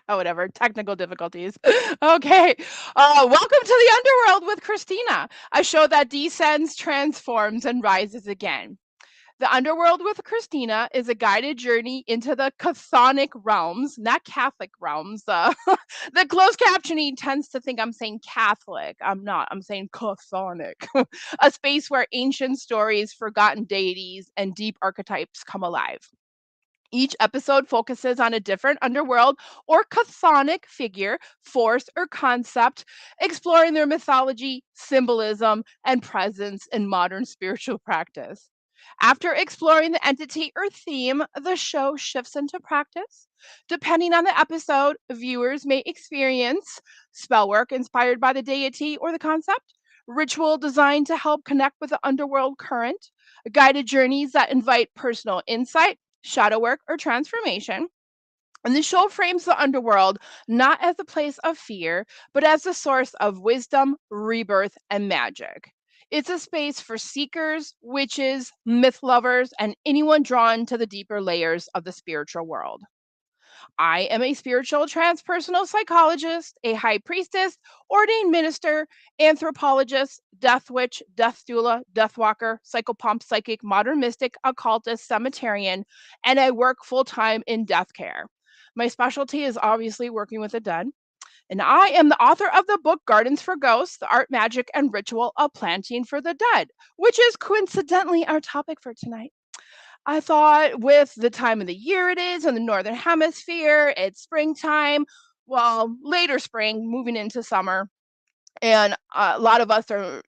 Oh, whatever. Technical difficulties. Okay. Welcome to the Underworld with Christina, a show that descends, transforms, and rises again. The Underworld with Christina is a guided journey into the chthonic realms, not Catholic realms. The closed captioning tends to think I'm saying Catholic. I'm not. I'm saying chthonic, a space where ancient stories, forgotten deities, and deep archetypes come alive. Each episode focuses on a different underworld or chthonic figure, force, or concept, exploring their mythology, symbolism, and presence in modern spiritual practice. After exploring the entity or theme, the show shifts into practice. Depending on the episode, viewers may experience spell work inspired by the deity or the concept, ritual designed to help connect with the underworld current, guided journeys that invite personal insight, shadow work, or transformation. And the show frames the underworld not as a place of fear, but as a source of wisdom, rebirth, and magic. It's a space for seekers, witches, myth lovers, and anyone drawn to the deeper layers of the spiritual world. I am a spiritual transpersonal psychologist, a high priestess, ordained minister, anthropologist, death witch, death doula, death walker, psychopomp, psychic, modern mystic, occultist, cemeterian, and I work full time in death care. My specialty is obviously working with the dead. And I am the author of the book Gardens for Ghosts, the art, magic, and ritual of planting for the dead, which is coincidentally our topic for tonight. I thought with the time of the year it is in the northern hemisphere, it's springtime, well, later spring, moving into summer. And a lot of us are,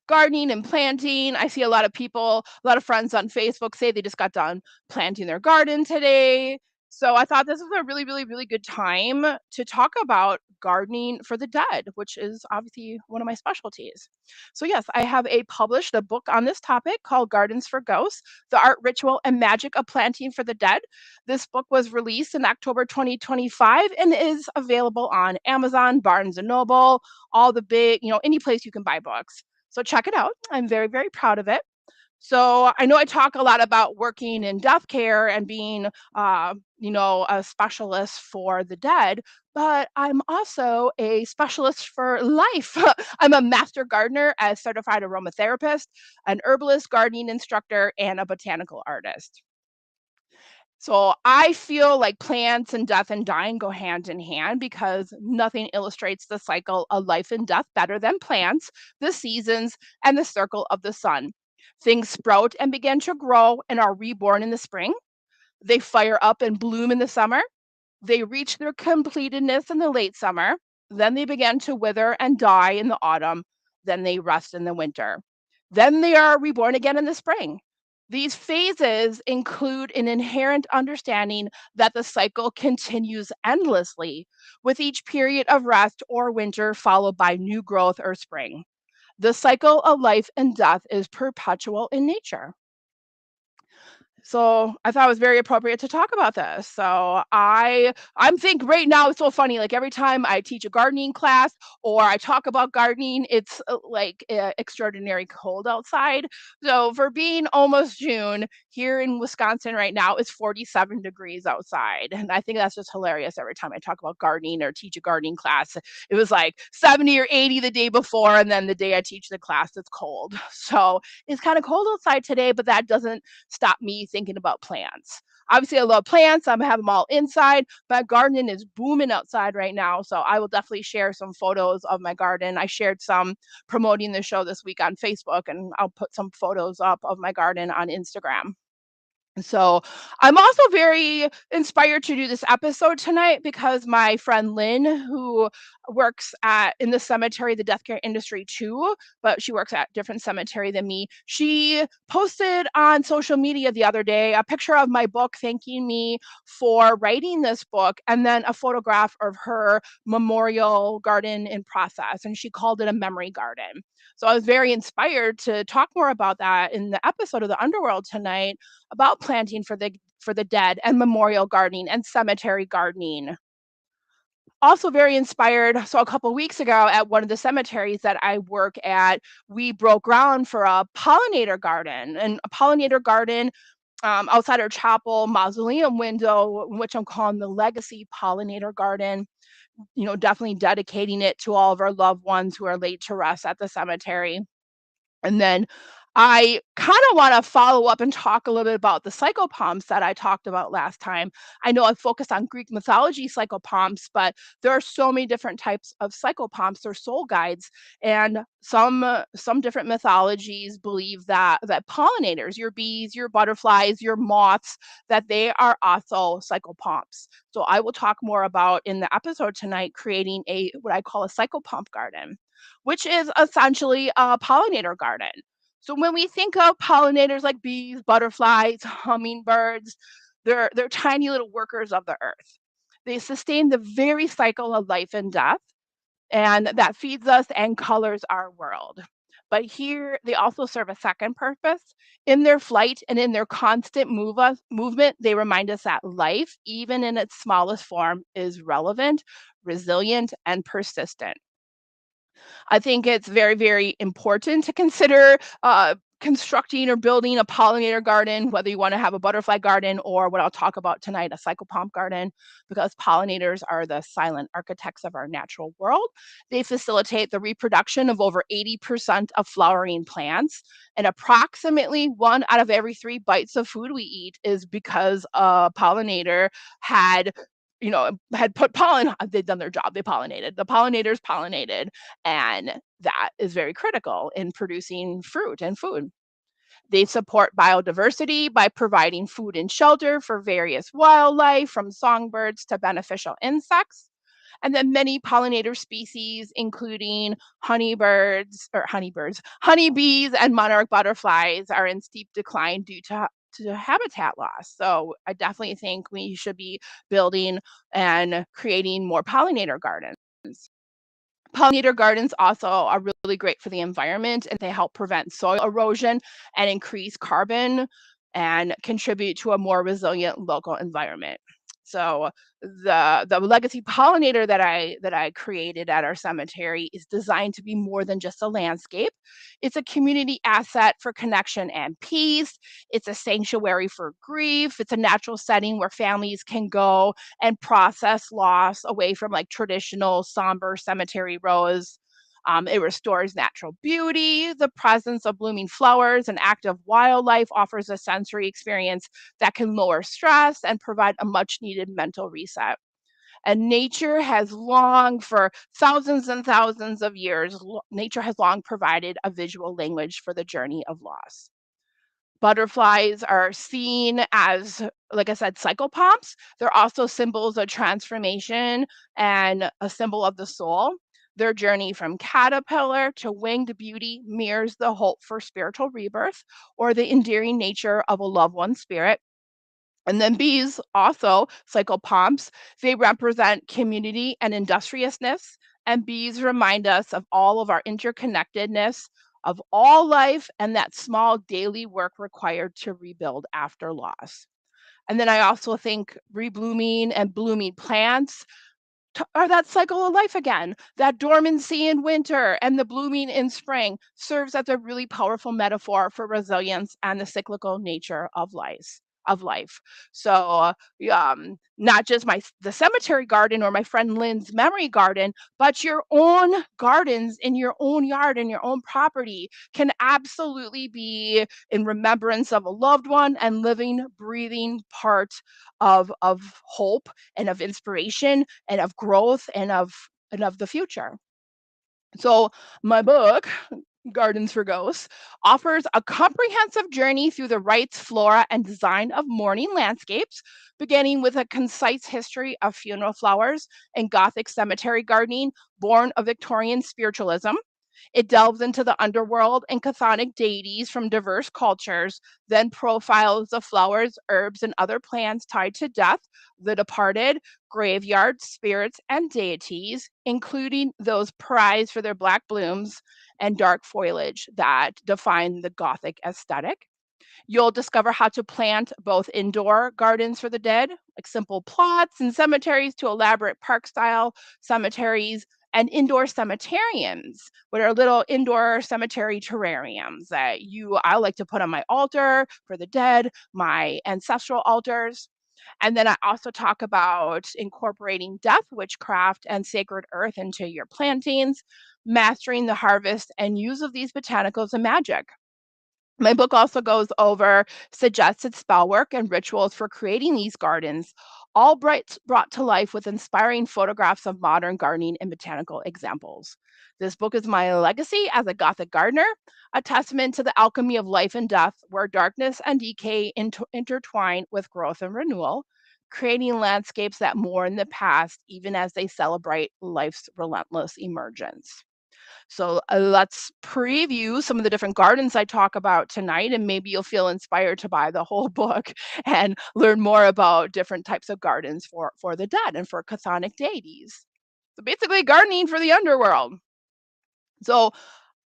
gardening and planting. I see a lot of people, a lot of friends on Facebook say they just got done planting their garden today. So I thought this was a really, really, really good time to talk about gardening for the dead, which is obviously one of my specialties. So yes, I have published a book on this topic called Gardens for Ghosts: The Art, Ritual, and Magic of Planting for the Dead. This book was released in October 2025 and is available on Amazon, Barnes and Noble, all the big, any place you can buy books. So check it out. I'm very, very proud of it. So I know I talk a lot about working in death care and being, a specialist for the dead, but I'm also a specialist for life. I'm a master gardener, a certified aromatherapist, an herbalist, gardening instructor, and a botanical artist. So I feel like plants and death and dying go hand in hand because nothing illustrates the cycle of life and death better than plants, the seasons, and the circle of the sun. Things sprout and begin to grow and are reborn in the spring. They fire up and bloom in the summer. They reach their completedness in the late summer. Then they begin to wither and die in the autumn. Then they rest in the winter. Then they are reborn again in the spring. These phases include an inherent understanding that the cycle continues endlessly, with each period of rest or winter followed by new growth or spring. The cycle of life and death is perpetual in nature. So I thought it was very appropriate to talk about this. So I'm think right now it's so funny. Like every time I teach a gardening class or I talk about gardening, it's extraordinary cold outside. So for being almost June here in Wisconsin right now, it's 47 degrees outside, and I think that's just hilarious. Every time I talk about gardening or teach a gardening class, it was like 70 or 80 the day before, and then the day I teach the class, it's cold. So it's kind of cold outside today, but that doesn't stop me thinking about plants. Obviously, I love plants. I have them all inside, but gardening is booming outside right now. So I will definitely share some photos of my garden. I shared some promoting the show this week on Facebook, and I'll put some photos up of my garden on Instagram. So I'm also very inspired to do this episode tonight because my friend Lynn, who works at in the cemetery, the death care industry too, but she works at different cemetery than me. She posted on social media the other day a picture of my book, thanking me for writing this book, and then a photograph of her memorial garden in process, and she called it a memory garden. So I was very inspired to talk more about that in the episode of the Underworld tonight about planting for the dead and memorial gardening and cemetery gardening. Also very inspired. So a couple weeks ago at one of the cemeteries that I work at, we broke ground for a pollinator garden. And a pollinator garden outside our chapel mausoleum window, which I'm calling the Legacy Pollinator Garden, definitely dedicating it to all of our loved ones who are laid to rest at the cemetery. And then I kind of want to follow up and talk a little bit about the psychopomps that I talked about last time. I know I focused on Greek mythology psychopomps, but there are so many different types of psychopomps. They're soul guides, and some different mythologies believe that pollinators, your bees, your butterflies, your moths, that they are also psychopomps. So I will talk more about in the episode tonight creating a what I call a psychopomp garden, which is essentially a pollinator garden. So when we think of pollinators like bees, butterflies, hummingbirds, they're tiny little workers of the earth. They sustain the very cycle of life and death, and that feeds us and colors our world. But here they also serve a second purpose. In their flight and in their constant movement, they remind us that life, even in its smallest form, is relevant, resilient, and persistent. I think it's very, very important to consider constructing or building a pollinator garden, whether you want to have a butterfly garden or what I'll talk about tonight, a psychopomp garden, because pollinators are the silent architects of our natural world. They facilitate the reproduction of over 80% of flowering plants, and approximately 1 out of every 3 bites of food we eat is because a pollinator had had put pollen, they'd done their job, they pollinated. The pollinators pollinated, and that is very critical in producing fruit and food. They support biodiversity by providing food and shelter for various wildlife, from songbirds to beneficial insects. And then many pollinator species, including honeybees, and monarch butterflies, are in steep decline due to habitat loss. So I definitely think we should be building and creating more pollinator gardens. Pollinator gardens also are really great for the environment, and they help prevent soil erosion and increase carbon and contribute to a more resilient local environment. So the legacy pollinator that I created at our cemetery is designed to be more than just a landscape. It's a community asset for connection and peace. It's a sanctuary for grief. It's a natural setting where families can go and process loss away from like traditional somber cemetery rows. It restores natural beauty. The presence of blooming flowers and active wildlife offers a sensory experience that can lower stress and provide a much needed mental reset. And nature has long, for thousands and thousands of years, nature has long provided a visual language for the journey of loss. Butterflies are seen as, like I said, psychopomps. They're also symbols of transformation and a symbol of the soul. Their journey from caterpillar to winged beauty mirrors the hope for spiritual rebirth or the endearing nature of a loved one's spirit. And then bees, also psychopomps, they represent community and industriousness. And bees remind us of all of our interconnectedness of all life and that small daily work required to rebuild after loss. And then I also think reblooming and blooming plants or that cycle of life again. That dormancy in winter and the blooming in spring serves as a really powerful metaphor for resilience and the cyclical nature of life. So, not just the cemetery garden or my friend Lynn's memory garden, but your own gardens in your own yard and your own property can absolutely be in remembrance of a loved one and living, breathing part of hope and of inspiration and of growth and of the future. So my book, Gardens for Ghosts, offers a comprehensive journey through the rites, flora, and design of mourning landscapes, beginning with a concise history of funeral flowers and Gothic cemetery gardening born of Victorian spiritualism. It delves into the underworld and chthonic deities from diverse cultures, then profiles the flowers, herbs, and other plants tied to death, the departed, graveyard spirits, and deities, including those prized for their black blooms and dark foliage that define the Gothic aesthetic. You'll discover how to plant both indoor gardens for the dead, like simple plots and cemeteries, to elaborate park style cemeteries and indoor cemeterians, which are little indoor cemetery terrariums that I like to put on my altar for the dead, my ancestral altars. And then I also talk about incorporating death, witchcraft, and sacred earth into your plantings, mastering the harvest and use of these botanicals and magic. My book also goes over suggested spell work and rituals for creating these gardens, all brought to life with inspiring photographs of modern gardening and botanical examples. This book is my legacy as a Gothic gardener, a testament to the alchemy of life and death, where darkness and decay intertwine with growth and renewal, creating landscapes that mourn the past even as they celebrate life's relentless emergence. So let's preview some of the different gardens I talk about tonight, and maybe you'll feel inspired to buy the whole book and learn more about different types of gardens for the dead and for chthonic deities. So basically, gardening for the underworld. So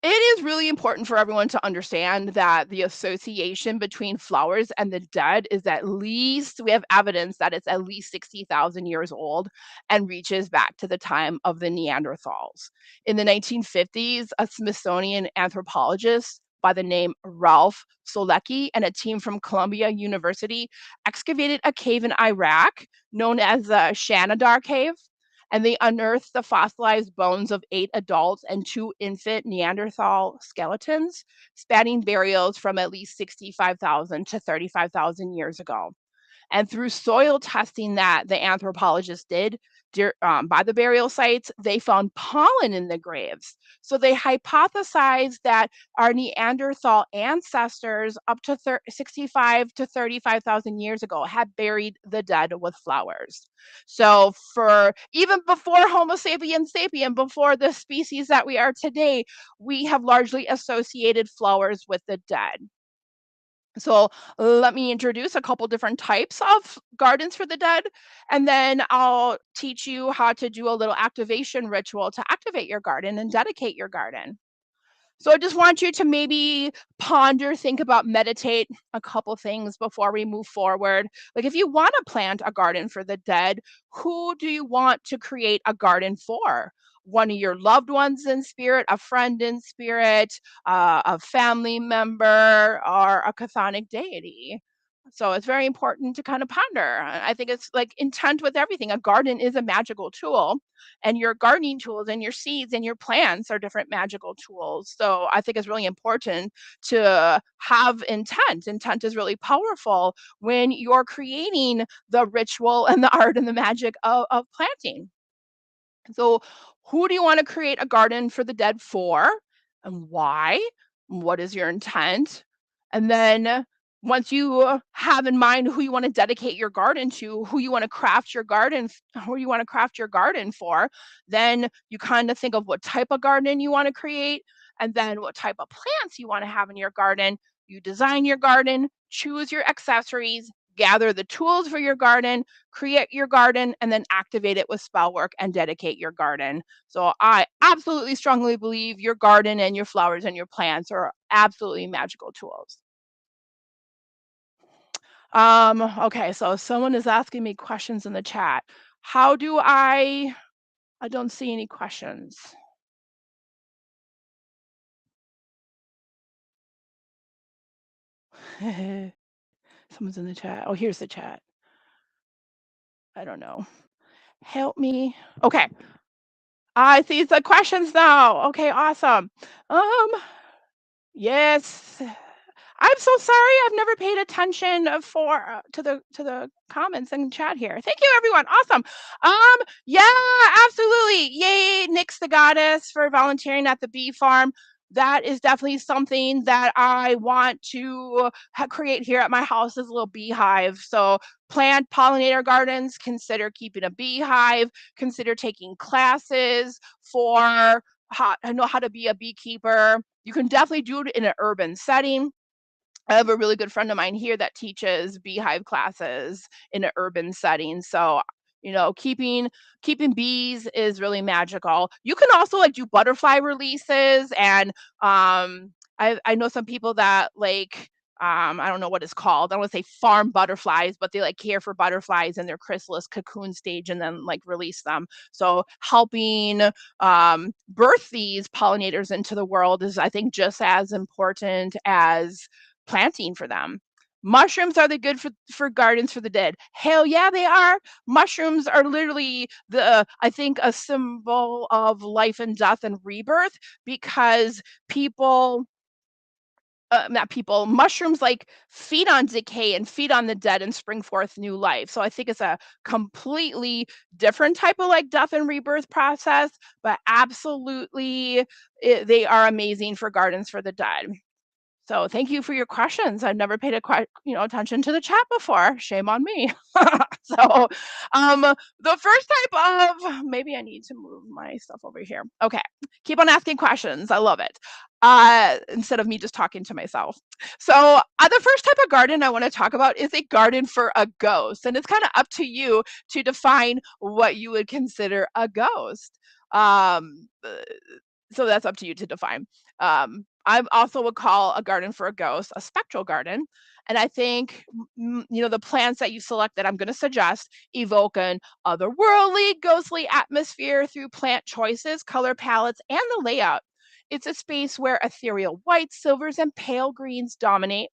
it is really important for everyone to understand that the association between flowers and the dead is at least, we have evidence that it's at least 60,000 years old and reaches back to the time of the Neanderthals. In the 1950s, a Smithsonian anthropologist by the name Ralph Solecki and a team from Columbia University excavated a cave in Iraq known as the Shanidar Cave, and they unearthed the fossilized bones of 8 adult and 2 infant Neanderthal skeletons, spanning burials from at least 65,000 to 35,000 years ago. And through soil testing that the anthropologists did by the burial sites, they found pollen in the graves. So they hypothesized that our Neanderthal ancestors, up to 65 to 35,000 years ago, had buried the dead with flowers. So for even before Homo sapiens sapien, before the species that we are today, we have largely associated flowers with the dead. So let me introduce a couple different types of gardens for the dead, and then I'll teach you how to do a little activation ritual to activate your garden and dedicate your garden. So I just want you to maybe ponder, think about, meditate a couple things before we move forward. Like if you want to plant a garden for the dead, who do you want to create a garden for? One of your loved ones in spirit, a friend in spirit, a family member, or a chthonic deity. So it's very important to kind of ponder. I think it's like intent with everything. A garden is a magical tool, and your gardening tools and your seeds and your plants are different magical tools. So I think it's really important to have intent. Intent is really powerful when you're creating the ritual and the art and the magic of planting. So, who do you want to create a garden for the dead for, and why? What is your intent? And then once you have in mind who you want to dedicate your garden to, who you want to craft your garden, who you want to craft your garden for, then you kind of think of what type of garden you want to create, and then what type of plants you want to have in your garden. You design your garden, choose your accessories, gather the tools for your garden, create your garden, and then activate it with spell work and dedicate your garden. So I absolutely strongly believe your garden and your flowers and your plants are absolutely magical tools. Okay, so someone is asking me questions in the chat. How do I don't see any questions. Someone's in the chat. Oh, here's the chat. I don't know. Help me. Okay. I see the questions now. Okay, awesome. Um, yes. I'm so sorry. I've never paid attention to the comments and chat here. Thank you, everyone. Awesome. Yeah, absolutely. Yay, Nyx the goddess for volunteering at the bee farm. That is definitely something that I want to create here at my house is a little beehive. So plant pollinator gardens. Consider keeping a beehive. Consider taking classes for how I know how to be a beekeeper. You can definitely do it in an urban setting. I have a really good friend of mine here that teaches beehive classes in an urban setting. So, keeping bees is really magical. You can also like do butterfly releases, and I know some people that like I don't know what it's called. I don't want to say farm butterflies, but they like care for butterflies in their chrysalis cocoon stage and then like release them. So helping birth these pollinators into the world is, I think, just as important as planting for them. Mushrooms, are they good for gardens for the dead? Hell yeah, they are. Mushrooms are literally I think, a symbol of life and death and rebirth, because people not people, mushrooms like feed on decay and feed on the dead and spring forth new life. So I think it's a completely different type of like death and rebirth process, but absolutely they are amazing for gardens for the dead. So thank you for your questions. I've never paid attention to the chat before. Shame on me. So the first type of, maybe I need to move my stuff over here. Okay. Keep on asking questions. I love it. Instead of me just talking to myself. So the first type of garden I want to talk about is a garden for a ghost. And it's kind of up to you to define what you would consider a ghost. So that's up to you to define. I also would call a garden for a ghost a spectral garden. And I think, the plants that you select that I'm going to suggest evoke an otherworldly, ghostly atmosphere through plant choices, color palettes, and the layout. It's a space where ethereal whites, silvers, and pale greens dominate.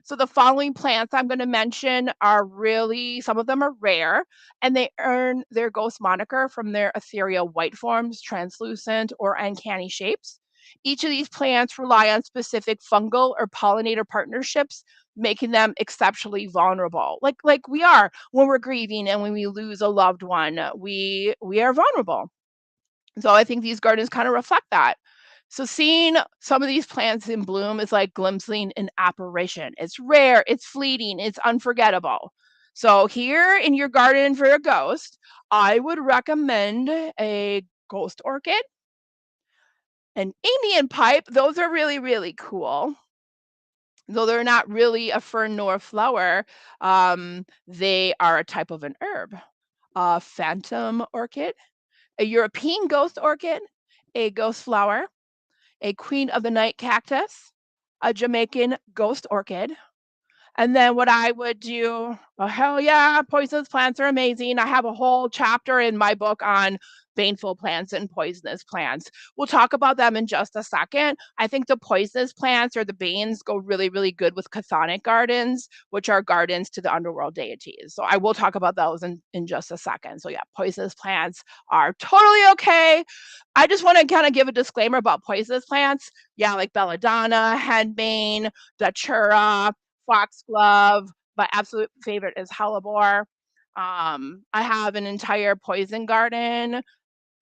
So the following plants I'm going to mention are really, some of them are rare, and they earn their ghost moniker from their ethereal white forms, translucent or uncanny shapes. Each of these plants rely on specific fungal or pollinator partnerships, making them exceptionally vulnerable. Like we are when we're grieving and when we lose a loved one, we are vulnerable. So I think these gardens kind of reflect that. So seeing some of these plants in bloom is like glimpsing an apparition. It's rare, it's fleeting, it's unforgettable. So here in your garden for a ghost, I would recommend a ghost orchid, an Indian pipe. Those are really, really cool. Though they're not really a fern nor a flower, they are a type of an herb. A phantom orchid, a European ghost orchid, a ghost flower, a queen of the night cactus, a Jamaican ghost orchid. And then what I would do, oh, hell yeah, poisonous plants are amazing. I have a whole chapter in my book on baneful plants and poisonous plants. We'll talk about them in just a second. I think the poisonous plants or the banes go really, really good with chthonic gardens, which are gardens to the underworld deities. So I will talk about those in just a second. So yeah, poisonous plants are totally okay. I just want to kind of give a disclaimer about poisonous plants. Yeah, like belladonna, henbane, datura, foxglove. My absolute favorite is hellebore. I have an entire poison garden.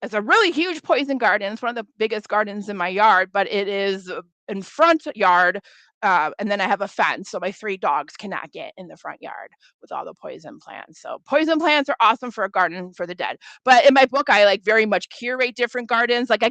It's a really huge poison garden. It's one of the biggest gardens in my yard, but it is in front yard. And then I have a fence, so my 3 dogs cannot get in the front yard with all the poison plants. So poison plants are awesome for a garden for the dead. But in my book, I like very much curate different gardens. Like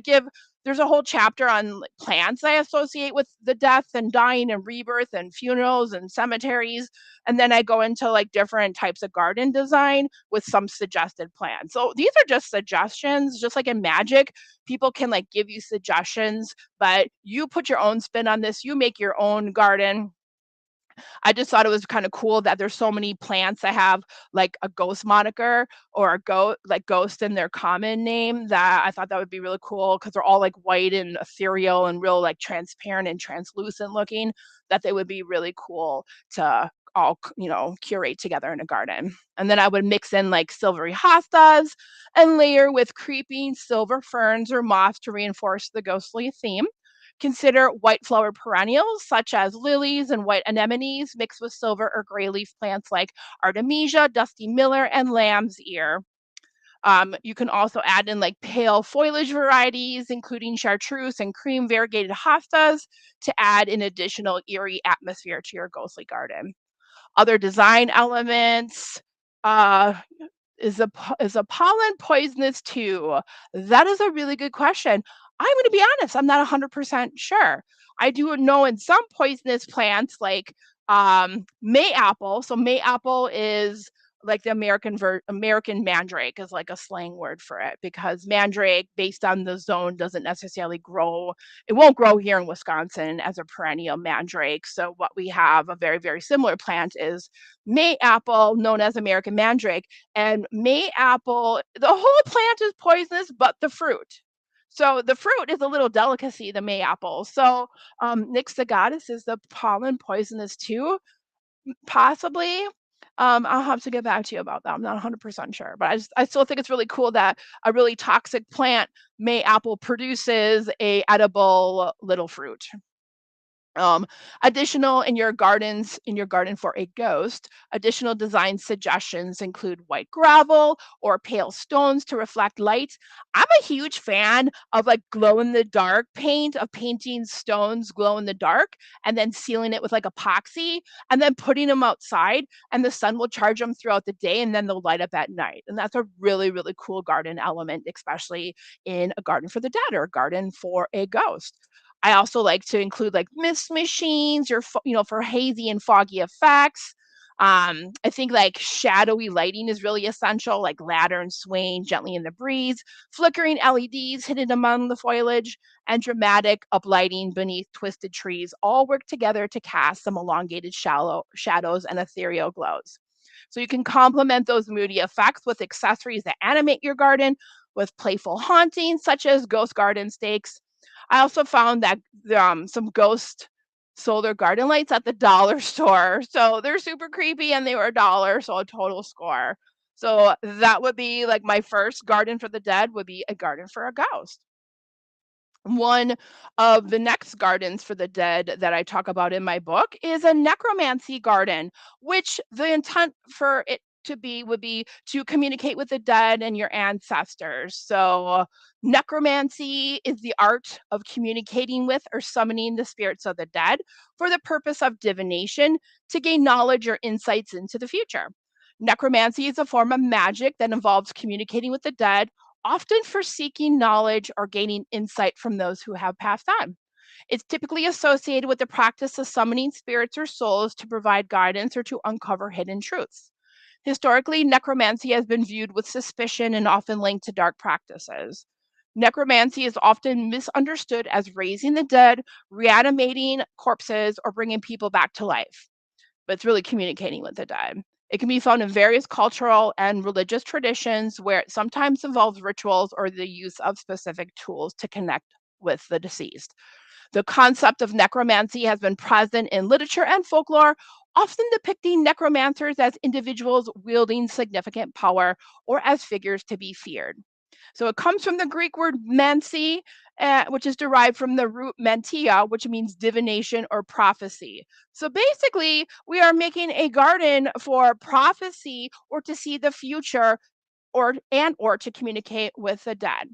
there's a whole chapter on like, plants I associate with the death and dying and rebirth and funerals and cemeteries. And then I go into like different types of garden design with some suggested plants. So these are just suggestions, just like in magic, people can like give you suggestions, but you put your own spin on this. You make your own garden. I just thought it was kind of cool that there's so many plants that have like a ghost moniker or a ghost in their common name, that I thought that would be really cool because they're all like white and ethereal and real like transparent and translucent looking, that they would be really cool to all, curate together in a garden. And then I would mix in like silvery hostas and layer with creeping silver ferns or moss to reinforce the ghostly theme. Consider white flower perennials such as lilies and white anemones mixed with silver or gray leaf plants like artemisia, dusty miller, and lamb's ear. You can also add in like pale foliage varieties, including chartreuse and cream variegated hostas, to add an additional eerie atmosphere to your ghostly garden. Other design elements, uh, is a pollen poisonous too? That is a really good question. I'm gonna be honest, I'm not 100% sure. I do know in some poisonous plants like mayapple. So mayapple is like the American mandrake is like a slang word for it because mandrake, based on the zone, doesn't necessarily grow. It won't grow here in Wisconsin as a perennial mandrake. So what we have, a very, very similar plant, is May apple, known as American mandrake. And May apple, the whole plant is poisonous, but the fruit. So the fruit is a little delicacy, the May apple. So Nixagatis, is the pollen poisonous too? Possibly. I'll have to get back to you about that. I'm not 100% sure, but I still think it's really cool that a really toxic plant, May apple, produces a edible little fruit. Um, additional in your garden for a ghost, additional design suggestions include white gravel or pale stones to reflect light. I'm a huge fan of like glow in the dark paint, of painting stones glow in the dark and then sealing it with like epoxy and then putting them outside, and the sun will charge them throughout the day and then they'll light up at night. And that's a really, really cool garden element, especially in a garden for the dead or a garden for a ghost. I also like to include like mist machines or for hazy and foggy effects. I think like shadowy lighting is really essential, like lanterns swaying gently in the breeze, flickering LEDs hidden among the foliage, and dramatic uplighting beneath twisted trees all work together to cast some elongated shallow shadows and ethereal glows. So you can complement those moody effects with accessories that animate your garden with playful hauntings, such as ghost garden stakes. I also found that some ghost solar garden lights at the dollar store. So they're super creepy and they were a dollar, so a total score. So that would be like my first garden for the dead would be a garden for a ghost. One of the next gardens for the dead that I talk about in my book is a necromancy garden, which the intent for it to be would be to communicate with the dead and your ancestors. So, necromancy is the art of communicating with or summoning the spirits of the dead for the purpose of divination to gain knowledge or insights into the future. Necromancy is a form of magic that involves communicating with the dead, often for seeking knowledge or gaining insight from those who have passed on. It's typically associated with the practice of summoning spirits or souls to provide guidance or to uncover hidden truths. Historically, necromancy has been viewed with suspicion and often linked to dark practices. Necromancy is often misunderstood as raising the dead, reanimating corpses, or bringing people back to life, but it's really communicating with the dead. It can be found in various cultural and religious traditions where it sometimes involves rituals or the use of specific tools to connect with the deceased. The concept of necromancy has been present in literature and folklore, often depicting necromancers as individuals wielding significant power or as figures to be feared. So it comes from the Greek word mancy, which is derived from the root mentia, which means divination or prophecy. So basically, we are making a garden for prophecy or to see the future or to communicate with the dead.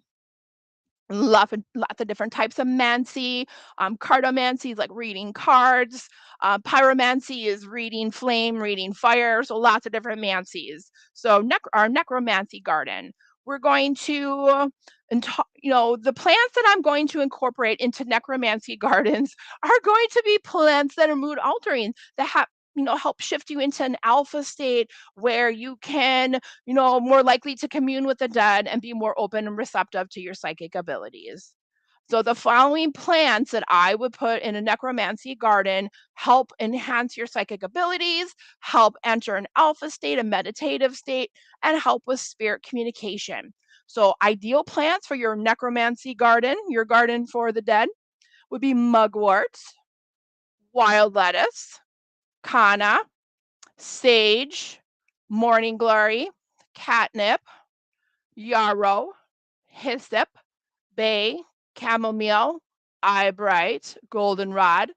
Lots of different types of mancy. Cartomancy is like reading cards. Pyromancy is reading flame, reading fire. So lots of different mancies. So our necromancy garden. We're going to, the plants that I'm going to incorporate into necromancy gardens are going to be plants that are mood altering, that have help shift you into an alpha state where you can more likely to commune with the dead and be more open and receptive to your psychic abilities. So, the following plants that I would put in a necromancy garden help enhance your psychic abilities, help enter an alpha state, a meditative state, and help with spirit communication. So, ideal plants for your necromancy garden, your garden for the dead, would be mugwort, wild lettuce, canna, sage, morning glory, catnip, yarrow, hyssop, bay, chamomile, eyebright, goldenrod,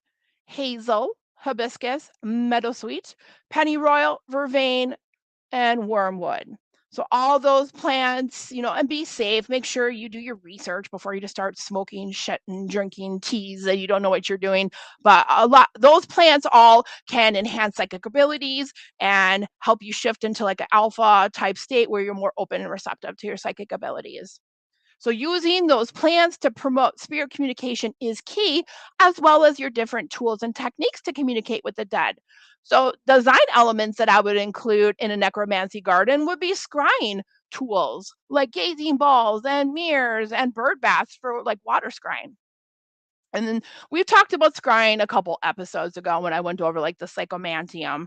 hazel, hibiscus, meadowsweet, pennyroyal, vervain, and wormwood. So all those plants, and be safe. Make sure you do your research before you just start smoking shit and drinking teas that you don't know what you're doing. But those plants all can enhance psychic abilities and help you shift into like an alpha type state where you're more open and receptive to your psychic abilities. So using those plants to promote spirit communication is key, as well as your different tools and techniques to communicate with the dead. So design elements that I would include in a necromancy garden would be scrying tools like gazing balls and mirrors and bird baths for like water scrying. And then we've talked about scrying a couple episodes ago when I went over like the psychomantium.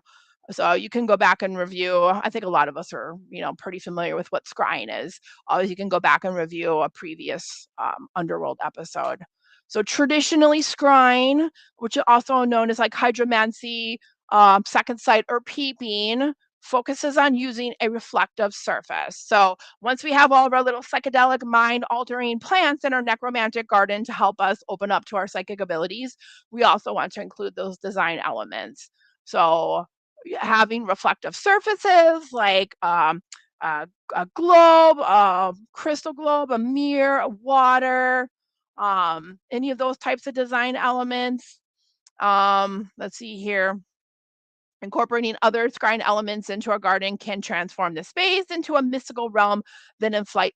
So you can go back and review. I think a lot of us are, pretty familiar with what scrying is. Always you can go back and review a previous Underworld episode. So traditionally, scrying, which is also known as like hydromancy, second sight, or peeping, focuses on using a reflective surface. So once we have all of our little psychedelic mind altering plants in our necromantic garden to help us open up to our psychic abilities, we also want to include those design elements. So having reflective surfaces like a globe, a crystal globe, a mirror, water, any of those types of design elements. Let's see here. Incorporating other scrying elements into a garden can transform the space into a mystical realm that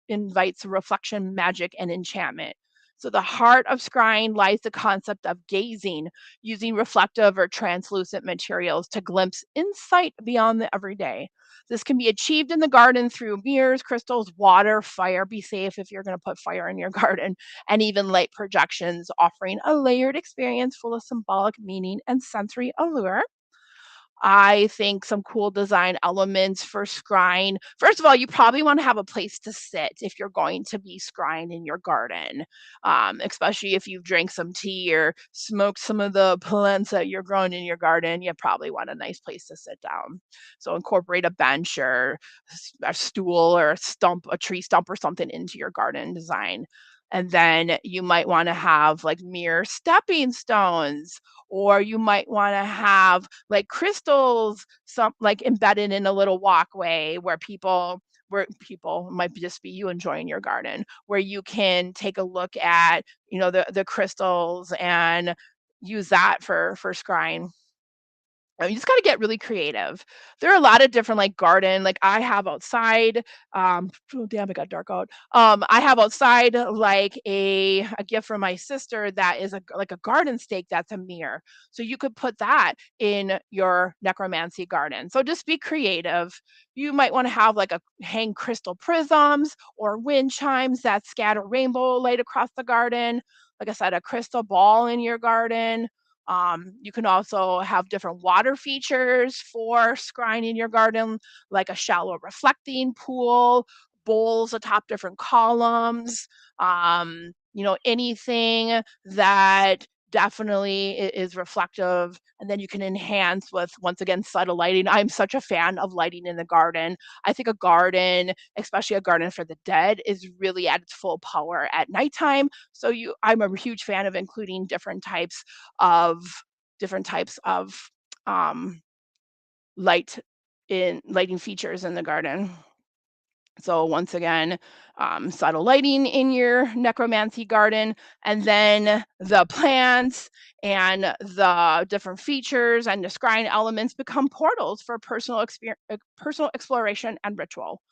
invites reflection, magic, and enchantment. So, the heart of scrying lies the concept of gazing, using reflective or translucent materials to glimpse insight beyond the everyday. This can be achieved in the garden through mirrors, crystals, water, fire. Be safe if you're going to put fire in your garden, and even light projections, offering a layered experience full of symbolic meaning and sensory allure. I think some cool design elements for scrying. First of all, you probably want to have a place to sit if you're going to be scrying in your garden, especially if you've drank some tea or smoked some of the plants that you're growing in your garden. You probably want a nice place to sit down. So incorporate a bench or a stool or a stump, a tree stump or something into your garden design. And then you might want to have like mirror stepping stones, or you might want to have like crystals, some like embedded in a little walkway where people might just be you enjoying your garden, where you can take a look at, the crystals and use that for scrying. You just gotta get really creative. There are a lot of different, like, garden like, I have outside, oh, damn, it got dark out. I have outside, like, a gift from my sister that is like a garden stake that's a mirror. So you could put that in your necromancy garden. So just be creative. You might wanna have, like, a hang crystal prisms or wind chimes that scatter rainbow light across the garden. Like I said, a crystal ball in your garden. You can also have different water features for scrying in your garden, like a shallow reflecting pool, bowls atop different columns, anything that definitely is reflective. And then you can enhance with, once again, subtle lighting. I'm such a fan of lighting in the garden. I think a garden, especially a garden for the dead, is really at its full power at nighttime. So I'm a huge fan of including of different types of um, lighting features in the garden. So once again, subtle lighting in your necromancy garden, and then the plants and the different features and the scrying elements become portals for personal exploration and ritual.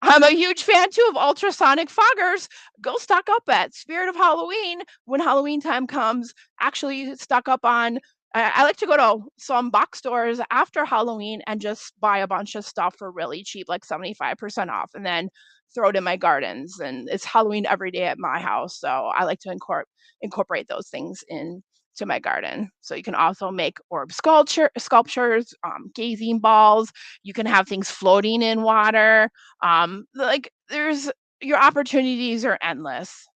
I'm a huge fan too of ultrasonic foggers. Go stock up at Spirit of Halloween when Halloween time comes. Actually, stock up on. I like to go to some box stores after Halloween and just buy a bunch of stuff for really cheap, like 75% off, and then throw it in my gardens. And it's Halloween every day at my house, so I like to incorporate those things in to my garden. So you can also make orb sculptures, gazing balls. You can have things floating in water. Like there's your opportunities are endless.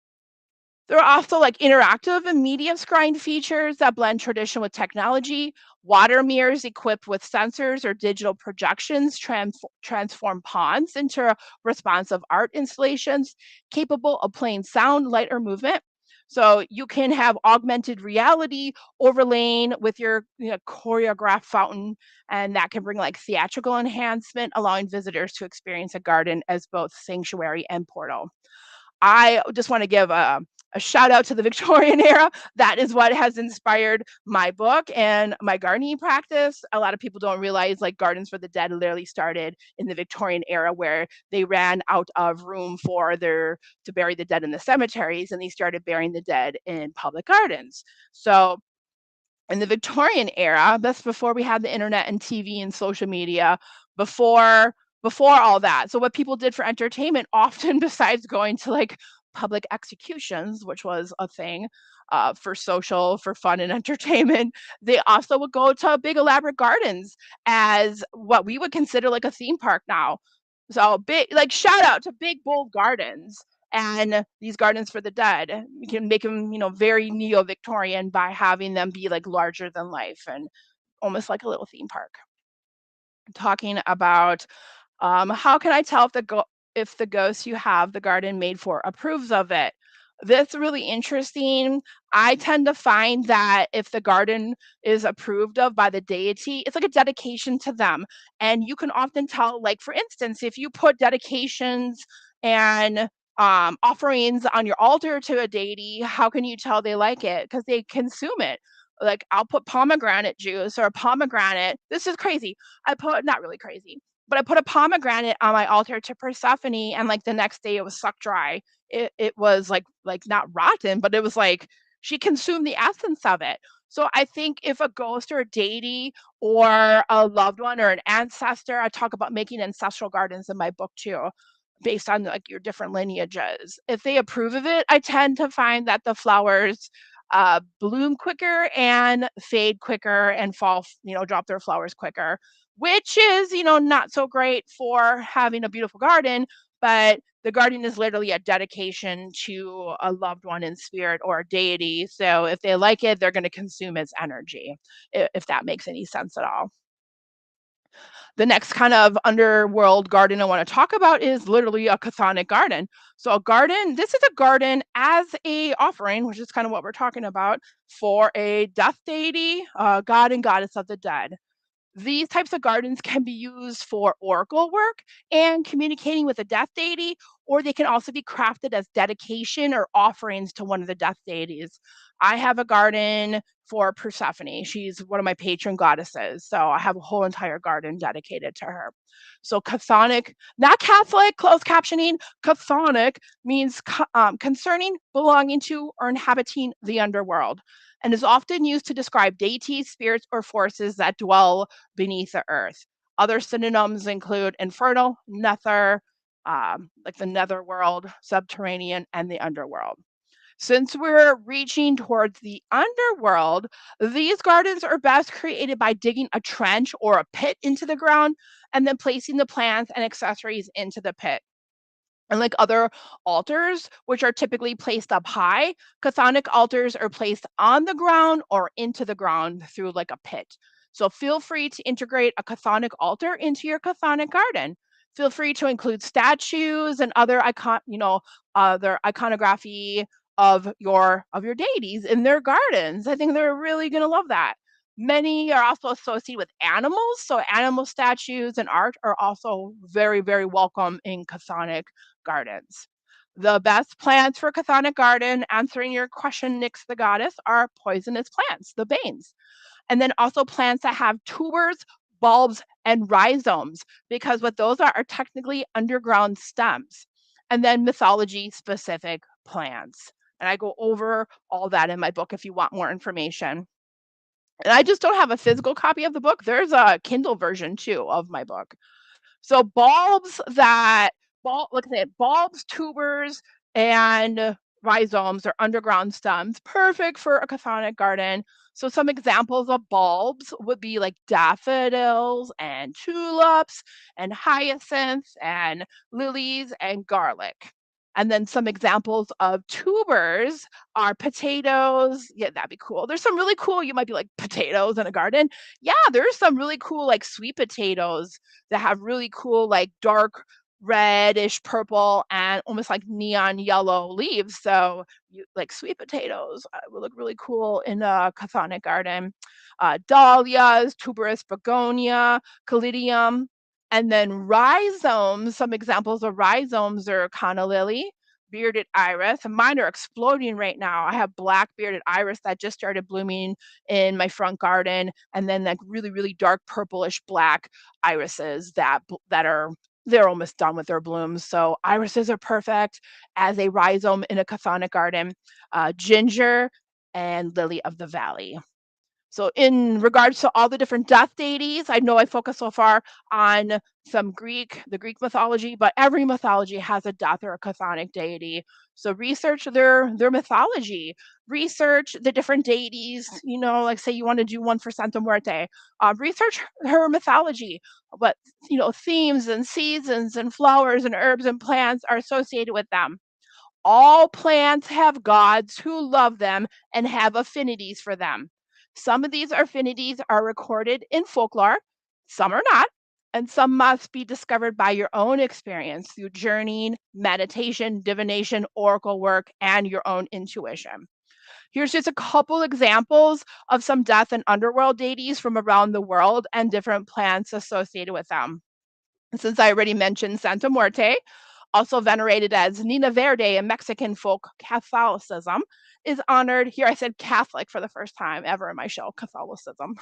There are also like interactive and media scrying features that blend tradition with technology. Water mirrors equipped with sensors or digital projections transform ponds into responsive art installations capable of playing sound, light, or movement. So you can have augmented reality overlaying with your choreographed fountain, and that can bring like theatrical enhancement, allowing visitors to experience a garden as both sanctuary and portal. I just want to give A shout out to the Victorian era. That is what has inspired my book and my gardening practice. A lot of people don't realize like Gardens for the Dead literally started in the Victorian era where they ran out of room for their to bury the dead in the cemeteries and they started burying the dead in public gardens. So in the Victorian era, that's before we had the internet and TV and social media, before before all that. So what people did for entertainment often besides going to like public executions, which was a thing for social, for fun and entertainment, they also would go to big elaborate gardens as what we would consider like a theme park now. So big, like shout out to big bold gardens and these gardens for the dead. You can make them, very neo-Victorian by having them be like larger than life and almost like a little theme park. Talking about how can I tell if the ghost you have the garden made for approves of it? That's really interesting. I tend to find that if the garden is approved of by the deity, it's like a dedication to them. And you can often tell, like for instance, if you put dedications and offerings on your altar to a deity, how can you tell they like it? Because they consume it. Like I'll put pomegranate juice or a pomegranate. This is crazy. I put not really crazy, but I put a pomegranate on my altar to Persephone, and, like, the next day, it was sucked dry. It was, not rotten, but it was like she consumed the essence of it. So I think if a ghost or a deity or a loved one or an ancestor I talk about making ancestral gardens in my book too, based on, like, your different lineages. If they approve of it, I tend to find that the flowers, bloom quicker and fade quicker and drop their flowers quicker, which is, not so great for having a beautiful garden, but the garden is literally a dedication to a loved one in spirit or a deity. So if they like it, they're going to consume its energy, if that makes any sense at all. The next kind of underworld garden I want to talk about is literally a chthonic garden. So a garden, this is a garden as a offering, which is kind of what we're talking about, for a death deity, god and goddess of the dead. These types of gardens can be used for oracle work and communicating with a death deity, or they can also be crafted as dedication or offerings to one of the death deities. I have a garden for Persephone. She's one of my patron goddesses. So I have a whole entire garden dedicated to her. So chthonic, not Catholic, closed captioning, chthonic means concerning, belonging to, or inhabiting the underworld, and is often used to describe deities, spirits, or forces that dwell beneath the earth. Other synonyms include infernal, nether, like the netherworld, subterranean, and the underworld. Since we're reaching towards the underworld, these gardens are best created by digging a trench or a pit into the ground and then placing the plants and accessories into the pit. Unlike other altars, which are typically placed up high, chthonic altars are placed on the ground or into the ground through like a pit. So feel free to integrate a chthonic altar into your chthonic garden. Feel free to include statues and other iconography of your deities in their gardens. I think they're really going to love that. Many are also associated with animals, so animal statues and art are also very, very welcome in chthonic gardens. The best plants for chthonic garden, answering your question, Nyx the goddess, are poisonous plants, the banes. And then also plants that have tubers, bulbs, and rhizomes, because what those are technically underground stems. And then mythology specific plants. And I go over all that in my book if you want more information. And I just don't have a physical copy of the book. There's a Kindle version too of my book. So like I said, bulbs, tubers, and rhizomes are underground stems, perfect for a chthonic garden. So some examples of bulbs would be like daffodils and tulips and hyacinths and lilies and garlic. And then some examples of tubers are potatoes. Yeah, that'd be cool. There's some really cool, you might be like, potatoes in a garden. Yeah, there's some really cool like sweet potatoes that have really cool, like dark reddish purple and almost like neon yellow leaves. So you like sweet potatoes will look really cool in a chthonic garden. Dahlias, tuberous begonia, caladium, and then rhizomes. Some examples of rhizomes are canna lily, bearded iris, and mine are exploding right now. I have black bearded iris that just started blooming in my front garden, and then like really, really dark purplish black irises that are they're almost done with their blooms. So irises are perfect as a rhizome in a chthonic garden. Ginger and lily of the valley. So in regards to all the different death deities, I know I focused so far on the Greek mythology, but every mythology has a death or a chthonic deity. So research their mythology, research the different deities. You know, like say you want to do one for Santa Muerte, research her mythology. What themes and seasons and flowers and herbs and plants are associated with them. All plants have gods who love them and have affinities for them. Some of these affinities are recorded in folklore, some are not, and some must be discovered by your own experience through journeying, meditation, divination, oracle work, and your own intuition. Here's just a couple examples of some death and underworld deities from around the world and different plants associated with them. Since I already mentioned Santa Muerte, also venerated as Nina Verde in Mexican folk Catholicism, is honored. Here I said Catholic for the first time ever in my show, Catholicism.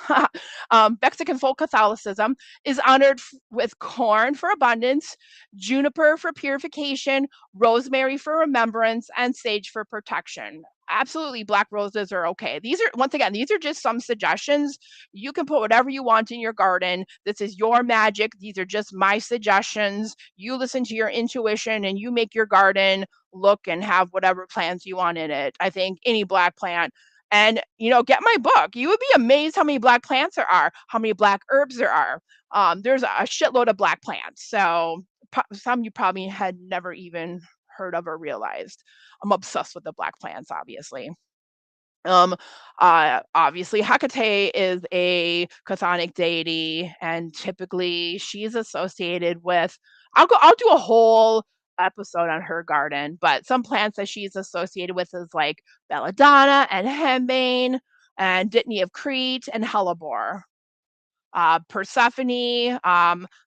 Mexican folk Catholicism is honored with corn for abundance, juniper for purification, rosemary for remembrance, and sage for protection. Absolutely, black roses are okay. These are, once again, these are just some suggestions. You can put whatever you want in your garden. This is your magic. These are just my suggestions. You listen to your intuition and you make your garden look and have whatever plants you want in it. I think any black plant. And, get my book. You would be amazed how many black plants there are, how many black herbs there are. There's a shitload of black plants. So some you probably had never even heard of or realized. I'm obsessed with the black plants, obviously. Um, Obviously, Hecate is a chthonic deity, and typically she's associated with. I'll do a whole episode on her garden, but some plants that she's associated with is like belladonna and henbane and dittany of Crete and hellebore. Persephone,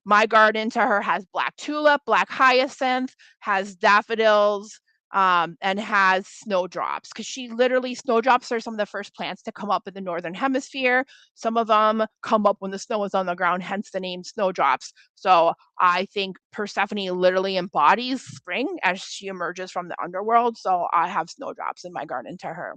my garden to her has black tulip, black hyacinth, has daffodils, and has snowdrops. Because snowdrops are some of the first plants to come up in the northern hemisphere. Some of them come up when the snow is on the ground, hence the name snowdrops. So I think Persephone literally embodies spring as she emerges from the underworld. So I have snowdrops in my garden to her.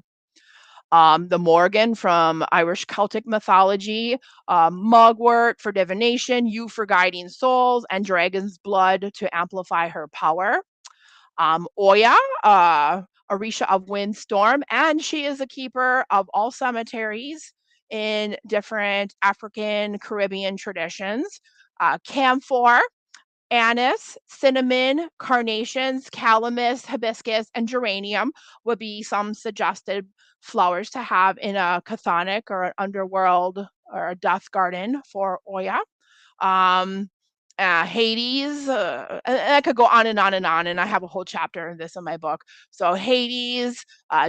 The Morgan from Irish Celtic mythology, mugwort for divination, yew for guiding souls, and dragon's blood to amplify her power. Oya, Orisha of windstorm, and she is a keeper of all cemeteries in different African, Caribbean traditions. Camphor, anise, cinnamon, carnations, calamus, hibiscus, and geranium would be some suggested flowers to have in a chthonic or an underworld or a death garden for Oya. Um, Hades, and I could go on and on and on, and I have a whole chapter in this in my book. So Hades,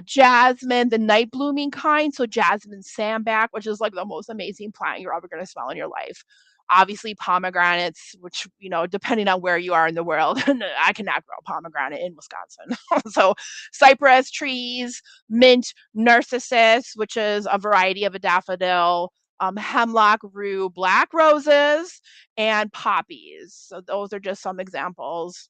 jasmine, the night blooming kind, so jasmine sandback, which is like the most amazing plant you're ever going to smell in your life. Obviously, pomegranates, which, depending on where you are in the world, I cannot grow pomegranate in Wisconsin. So, cypress trees, mint, narcissus, which is a variety of a daffodil, hemlock, rue, black roses, and poppies. So those are just some examples.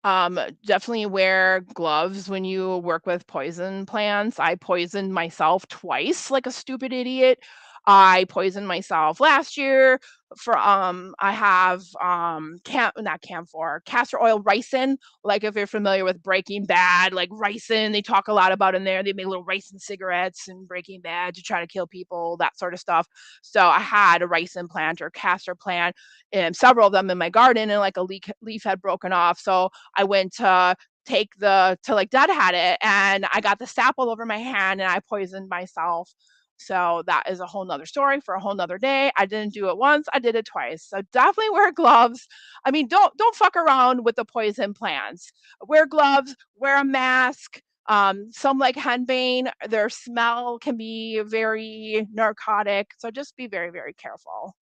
Definitely wear gloves when you work with poison plants. I poisoned myself twice like a stupid idiot. I poisoned myself last year for I have not camphor, castor oil ricin. Like if you're familiar with Breaking Bad, like ricin, they talk a lot about in there. They make little ricin cigarettes in Breaking Bad to try to kill people, that sort of stuff. So I had a ricin plant or castor plant and several of them in my garden, and like a leaf had broken off. So I went to like deadhead it, and I got the sap all over my hand and I poisoned myself. So that is a whole nother story for a whole nother day. I didn't do it once, I did it twice. So definitely wear gloves. I mean, don't fuck around with the poison plants. Wear gloves, wear a mask. Some like henbane, their smell can be very narcotic. So just be very, very careful.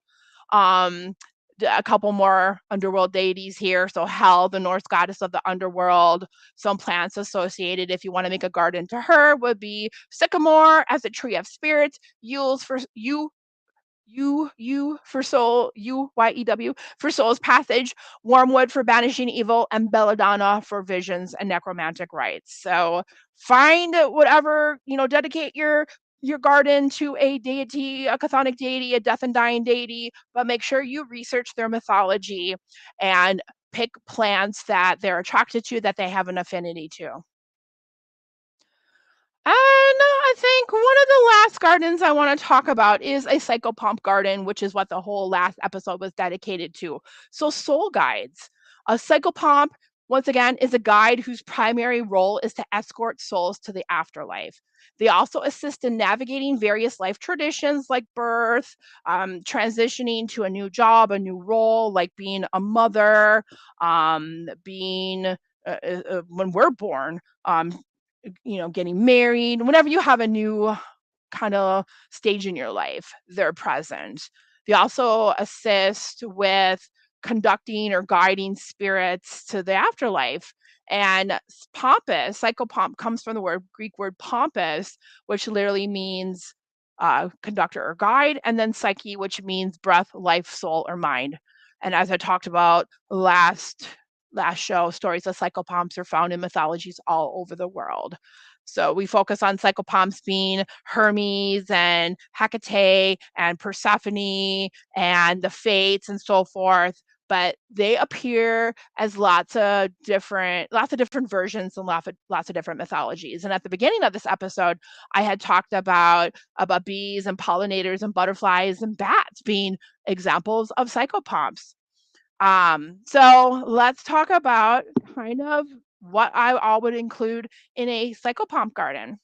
Um, a couple more underworld deities here. So Hel, the Norse goddess of the underworld. Some plants associated, if you want to make a garden to her, would be sycamore as a tree of spirits, Yule's for you for soul, Uyew for soul's passage, wormwood for banishing evil, and belladonna for visions and necromantic rites. So find whatever, dedicate your garden to a deity, a chthonic deity, a death and dying deity, but make sure you research their mythology and pick plants that they're attracted to, that they have an affinity to. And I think one of the last gardens I want to talk about is a psychopomp garden, which is what the whole last episode was dedicated to. So, soul guides. A psychopomp, once again, is a guide whose primary role is to escort souls to the afterlife. They also assist in navigating various life traditions like birth, transitioning to a new job, a new role, like being a mother, being when we're born, getting married, whenever you have a new kind of stage in your life, they're present. They also assist with conducting or guiding spirits to the afterlife. And pompous, psychopomp comes from the Greek word pompous, which literally means conductor or guide, and then psyche, which means breath, life, soul, or mind. And as I talked about last show, stories of psychopomps are found in mythologies all over the world. So we focus on psychopomps being Hermes and Hecate and Persephone and the Fates and so forth. But they appear as lots of different versions and lots of different mythologies. And at the beginning of this episode, I had talked about bees and pollinators and butterflies and bats being examples of psychopomps. So let's talk about kind of what I all would include in a psychopomp garden.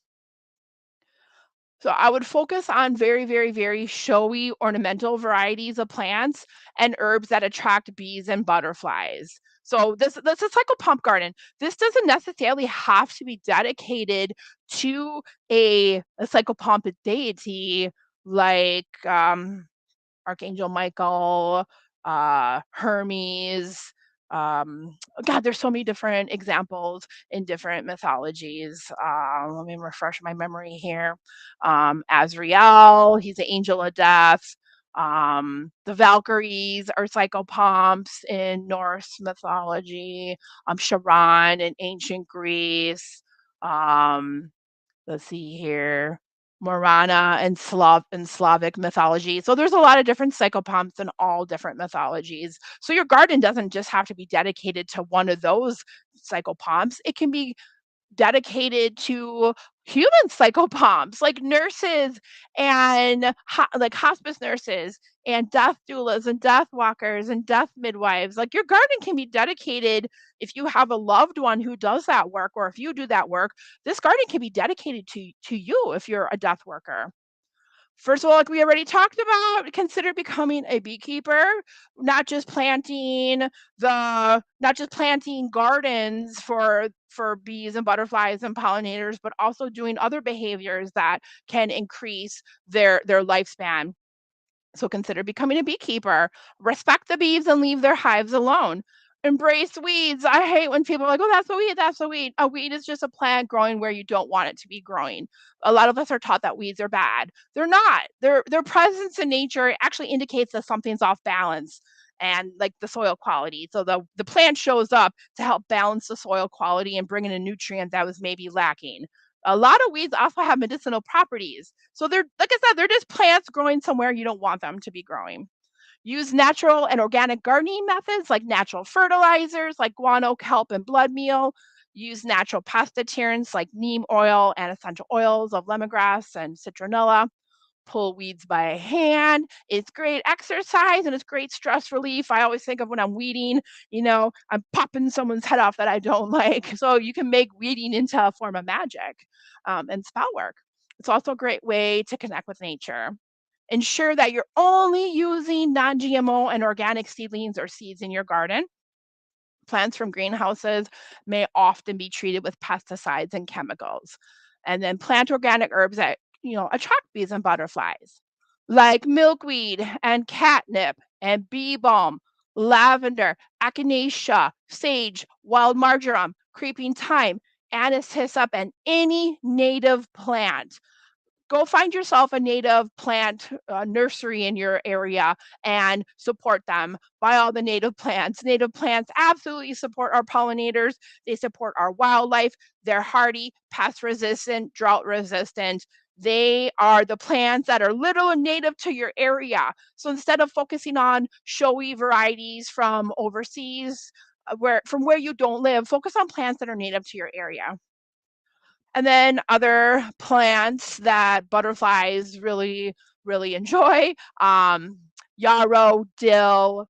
So I would focus on very, very, very showy ornamental varieties of plants and herbs that attract bees and butterflies. So this is psychopomp garden. This doesn't necessarily have to be dedicated to a psychopomp deity like Archangel Michael, Hermes. God, there's so many different examples in different mythologies. Let me refresh my memory here. Azrael, he's the angel of death. The Valkyries are psychopomps in Norse mythology. Charon in ancient Greece. Um, let's see here. Morana and Slavic mythology. So there's a lot of different psychopomps in all different mythologies. So your garden doesn't just have to be dedicated to one of those psychopomps. It can be dedicated to human psychopomps, like nurses and like hospice nurses and death doulas and death walkers and death midwives. Like your garden can be dedicated if you have a loved one who does that work, or if you do that work. This garden can be dedicated to you if you're a death worker. First of all, like we already talked about, consider becoming a beekeeper, not just planting not just planting gardens for bees and butterflies and pollinators, but also doing other behaviors that can increase their lifespan. So consider becoming a beekeeper. Respect the bees and leave their hives alone. Embrace weeds. I hate when people are like, oh, that's a weed, that's a weed. A weed is just a plant growing where you don't want it to be growing. A lot of us are taught that weeds are bad. They're not. Their presence in nature actually indicates that something's off balance and like the soil quality. So the plant shows up to help balance the soil quality and bring in a nutrient that was maybe lacking. A lot of weeds also have medicinal properties. So they're, like I said, they're just plants growing somewhere you don't want them to be growing. Use natural and organic gardening methods like natural fertilizers like guano, kelp, and blood meal. Use natural pest deterrents like neem oil and essential oils of lemongrass and citronella. Pull weeds by hand. It's great exercise and it's great stress relief. I always think of when I'm weeding, I'm popping someone's head off that I don't like. So you can make weeding into a form of magic and spell work. It's also a great way to connect with nature. Ensure that you're only using non GMO and organic seedlings or seeds in your garden. Plants from greenhouses may often be treated with pesticides and chemicals. And then plant organic herbs that, attract bees and butterflies. like milkweed and catnip and bee balm, lavender, echinacea, sage, wild marjoram, creeping thyme, anise hyssop, and any native plant. Go find yourself a native plant nursery in your area and support them. Buy all the native plants. Native plants absolutely support our pollinators. They support our wildlife. They're hardy, pest resistant, drought resistant. They are the plants that are little and native to your area. So instead of focusing on showy varieties from overseas, where you don't live, focus on plants that are native to your area. And then other plants that butterflies really enjoy, yarrow, dill,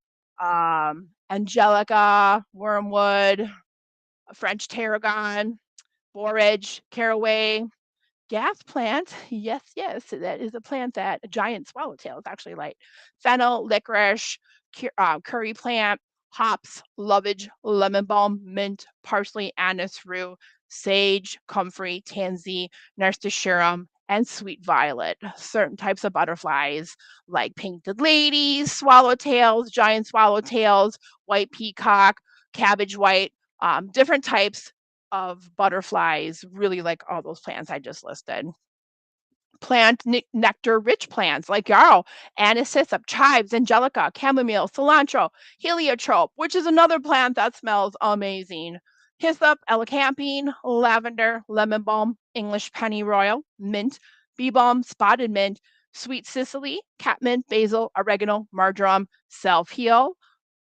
angelica, wormwood, French tarragon, borage, caraway, gas plant. Yes, yes, that is a plant that giant swallowtails actually like. Fennel, licorice, curry plant, hops, lovage, lemon balm, mint, parsley, anise rue, sage, comfrey, tansy, nasturtium, and sweet violet. Certain types of butterflies like painted ladies, swallowtails, giant swallowtails, white peacock, cabbage white, different types of butterflies really like all those plants I just listed. Plant nectar rich plants like yarrow, anisetum, chives, angelica, chamomile, cilantro, heliotrope, which is another plant that smells amazing. Hyssop, elecampane, lavender, lemon balm, English pennyroyal, mint, bee balm, spotted mint, sweet cicely, catmint, basil, oregano, marjoram, self heal,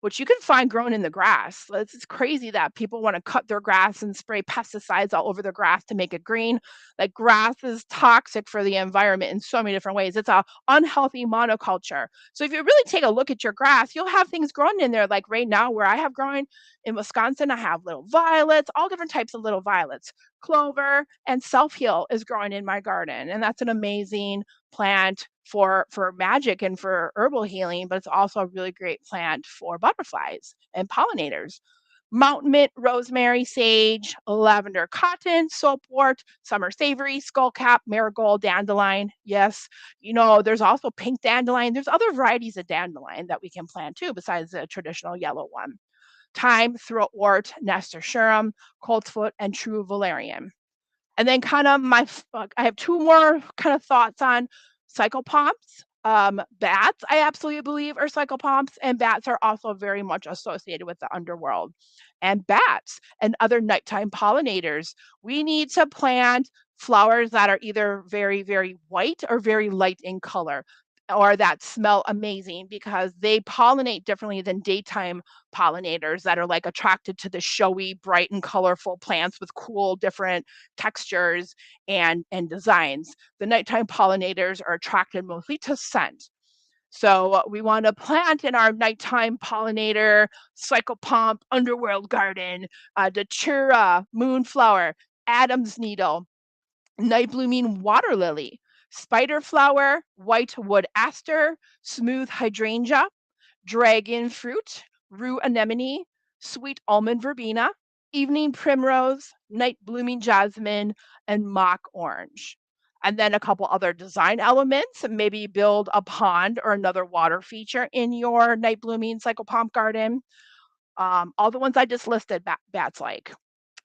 which you can find growing in the grass. It's crazy that people want to cut their grass and spray pesticides all over their grass to make it green. Like grass is toxic for the environment in so many different ways. It's a unhealthy monoculture. So if you really take a look at your grass, you'll have things growing in there. Like right now, where I have growing in Wisconsin, I have little violets, all different types of little violets. Clover and self heal is growing in my garden, and that's an amazing plant for magic and for herbal healing. But it's also a really great plant for butterflies and pollinators. Mountain mint, rosemary, sage, lavender, cotton, soapwort, summer savory, skullcap, marigold, dandelion. Yes, there's also pink dandelion. There's other varieties of dandelion that we can plant too, besides the traditional yellow one. Thyme, throatwort, nasturtium, coltsfoot, and true valerian. And then kind of I have 2 more kind of thoughts on psychopomps. Bats, I absolutely believe are psychopomps, and bats are also very much associated with the underworld. And bats and other nighttime pollinators, we need to plant flowers that are either very, very white or very light in color or that smell amazing because they pollinate differently than daytime pollinators that are like attracted to the showy, bright and colorful plants with cool different textures and designs. The nighttime pollinators are attracted mostly to scent. So we want to plant in our nighttime pollinator psychopomp underworld garden, datura, moonflower, Adam's needle, night blooming water lily, spider flower, white wood aster, smooth hydrangea, dragon fruit, rue anemone, sweet almond verbena, evening primrose, night blooming jasmine, and mock orange. And then a couple other design elements, maybe build a pond or another water feature in your night blooming psychopomp garden. All the ones I just listed, bats like.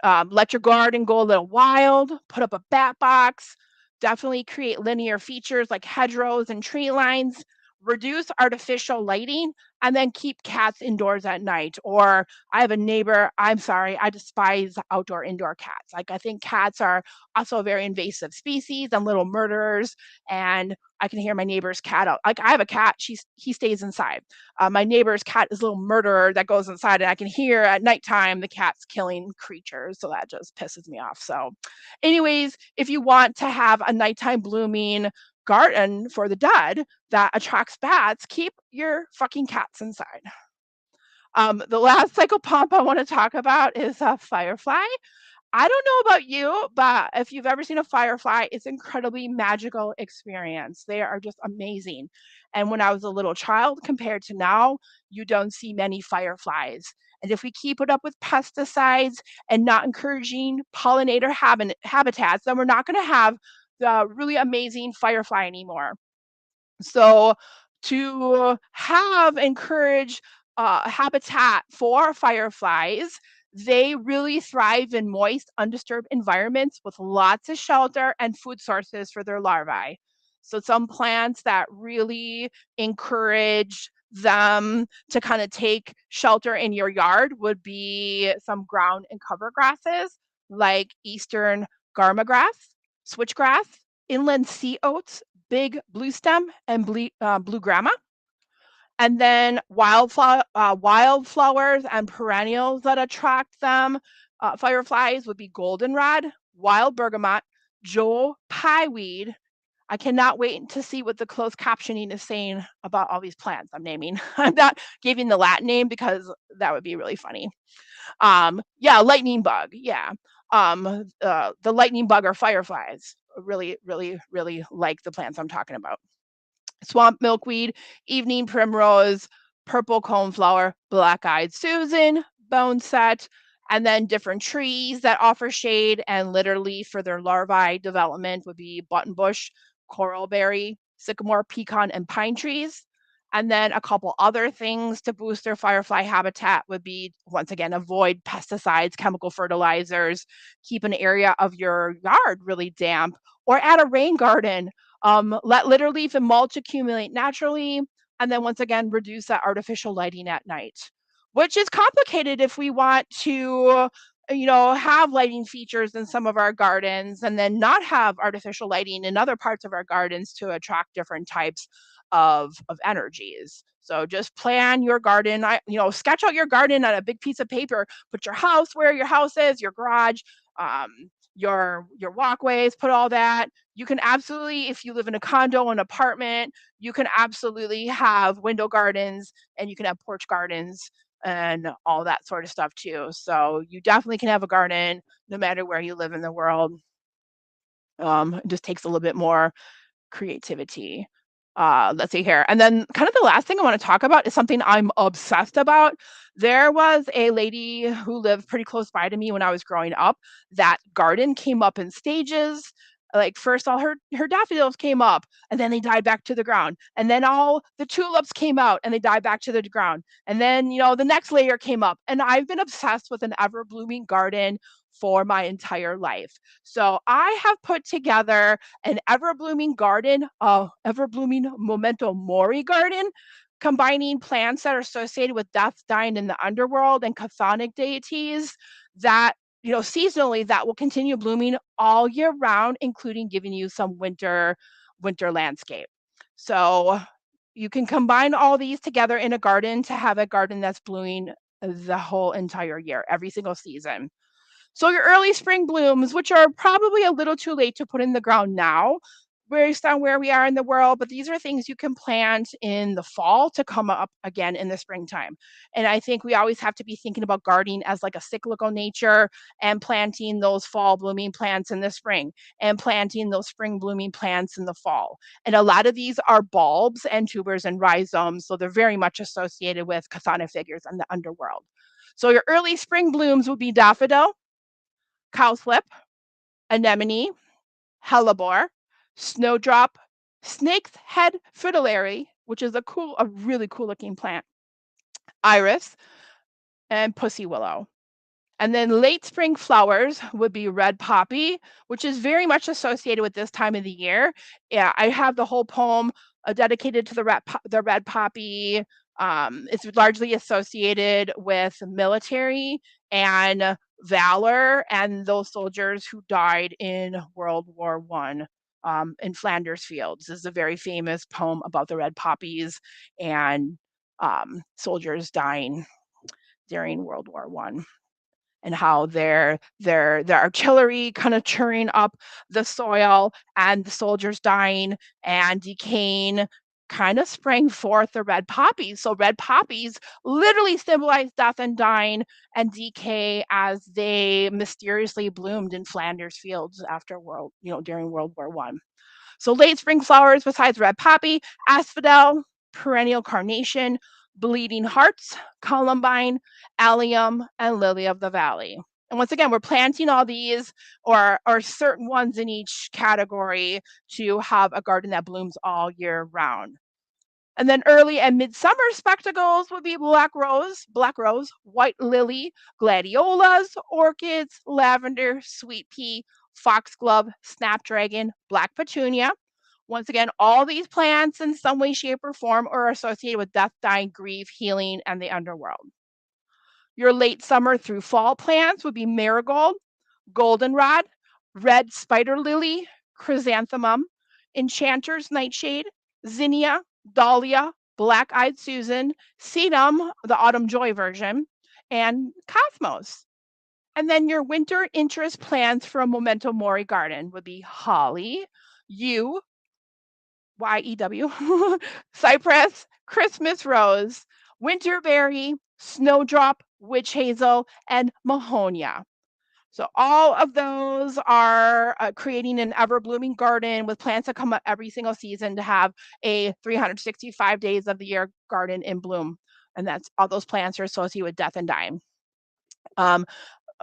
Let your garden go a little wild, put up a bat box, definitely create linear features like hedgerows and tree lines, reduce artificial lighting, and then keep cats indoors at night. Or I have a neighbor, I'm sorry, I despise outdoor indoor cats. Like I think cats are also a very invasive species and little murderers. And I can hear my neighbor's cat out. Like I have a cat, he stays inside. My neighbor's cat is a little murderer that goes inside, and I can hear at nighttime the cat's killing creatures. So that just pisses me off. So, anyways, if you want to have a nighttime blooming garden for the dead that attracts bats, keep your fucking cats inside. The last psychopomp I want to talk about is a firefly. I don't know about you, but if you've ever seen a firefly, it's incredibly magical experience. They are just amazing. And when I was a little child compared to now, you don't see many fireflies. And if we keep it up with pesticides and not encouraging pollinator habitats, then we're not going to have the really amazing firefly anymore. So to have encourage habitat for fireflies, they really thrive in moist, undisturbed environments with lots of shelter and food sources for their larvae. So some plants that really encourage them to kind of take shelter in your yard would be some ground and cover grasses like eastern garma grass, switchgrass, inland sea oats, big blue stem, and blue grama. And then wildflowers and perennials that attract them, fireflies would be goldenrod, wild bergamot, Joe pieweed. I cannot wait to see what the closed captioning is saying about all these plants I'm naming. I'm not giving the Latin name because that would be really funny. Yeah, lightning bug. Yeah. The lightning bug or fireflies really, really, really like the plants I'm talking about. Swamp milkweed, evening primrose, purple coneflower, black-eyed Susan, boneset, and then different trees that offer shade and literally for their larvae development would be buttonbush, coralberry, sycamore, pecan, and pine trees. And then a couple other things to boost their firefly habitat would be, once again, avoid pesticides, chemical fertilizers, keep an area of your yard really damp, or add a rain garden. Let litter leaf and mulch accumulate naturally, and then once again, reduce that artificial lighting at night, which is complicated if we want to, have lighting features in some of our gardens and then not have artificial lighting in other parts of our gardens to attract different types of energies. So just plan your garden. Sketch out your garden on a big piece of paper. Put your house where your house is, your garage, um, your walkways. Put all that. You can absolutely, if you live in a condo, an apartment, you can absolutely have window gardens and you can have porch gardens and all that sort of stuff too. So you definitely can have a garden no matter where you live in the world. It just takes a little bit more creativity. Let's see here. And then kind of the last thing I want to talk about is something I'm obsessed about. There was a lady who lived pretty close by to me when I was growing up. That garden came up in stages. Like first all her daffodils came up and then they died back to the ground. And then all the tulips came out and they died back to the ground. And then, the next layer came up. And I've been obsessed with an ever blooming garden for my entire life. So I have put together an ever blooming garden, ever blooming memento mori garden, combining plants that are associated with death, dying in the underworld, and chthonic deities that, seasonally that will continue blooming all year round, including giving you some winter landscape. So you can combine all these together in a garden to have a garden that's blooming the whole entire year, every single season. So your early spring blooms, which are probably a little too late to put in the ground now, based on where we are in the world, but these are things you can plant in the fall to come up again in the springtime. And I think we always have to be thinking about gardening as like a cyclical nature and planting those fall blooming plants in the spring and planting those spring blooming plants in the fall. And a lot of these are bulbs and tubers and rhizomes, so they're very much associated with chthonic figures in the underworld. So your early spring blooms would be daffodil, cowslip, anemone, hellebore, snowdrop, snake's head fritillary, which is a really cool looking plant, iris, and pussy willow. And then late spring flowers would be red poppy, which is very much associated with this time of the year. Yeah, I have the whole poem dedicated to the red poppy. It's largely associated with military and valor and those soldiers who died in World War I. In Flanders Fields this is a very famous poem about the red poppies and soldiers dying during World War I and how their artillery kind of churning up the soil and the soldiers dying and decaying kind of sprang forth the red poppies. So red poppies literally symbolize death and dying and decay as they mysteriously bloomed in Flanders Fields during World War I. So late spring flowers besides red poppy, asphodel, perennial carnation, bleeding hearts, columbine, allium, and lily of the valley. And once again, we're planting all these or certain ones in each category to have a garden that blooms all year round. And then early and midsummer spectacles would be black rose, white lily, gladiolas, orchids, lavender, sweet pea, foxglove, snapdragon, black petunia. Once again, all these plants in some way, shape, or form are associated with death, dying, grief, healing, and the underworld. Your late summer through fall plants would be marigold, goldenrod, red spider lily, chrysanthemum, enchanter's nightshade, zinnia, dahlia, black-eyed Susan, sedum, the autumn joy version, and cosmos. And then your winter interest plants for a memento mori garden would be holly, yew, yew, cypress, Christmas rose, winterberry, snowdrop, witch hazel, and mahonia. So all of those are creating an ever blooming garden with plants that come up every single season to have a 365 days of the year garden in bloom. And that's all those plants are associated with death and dying. Um,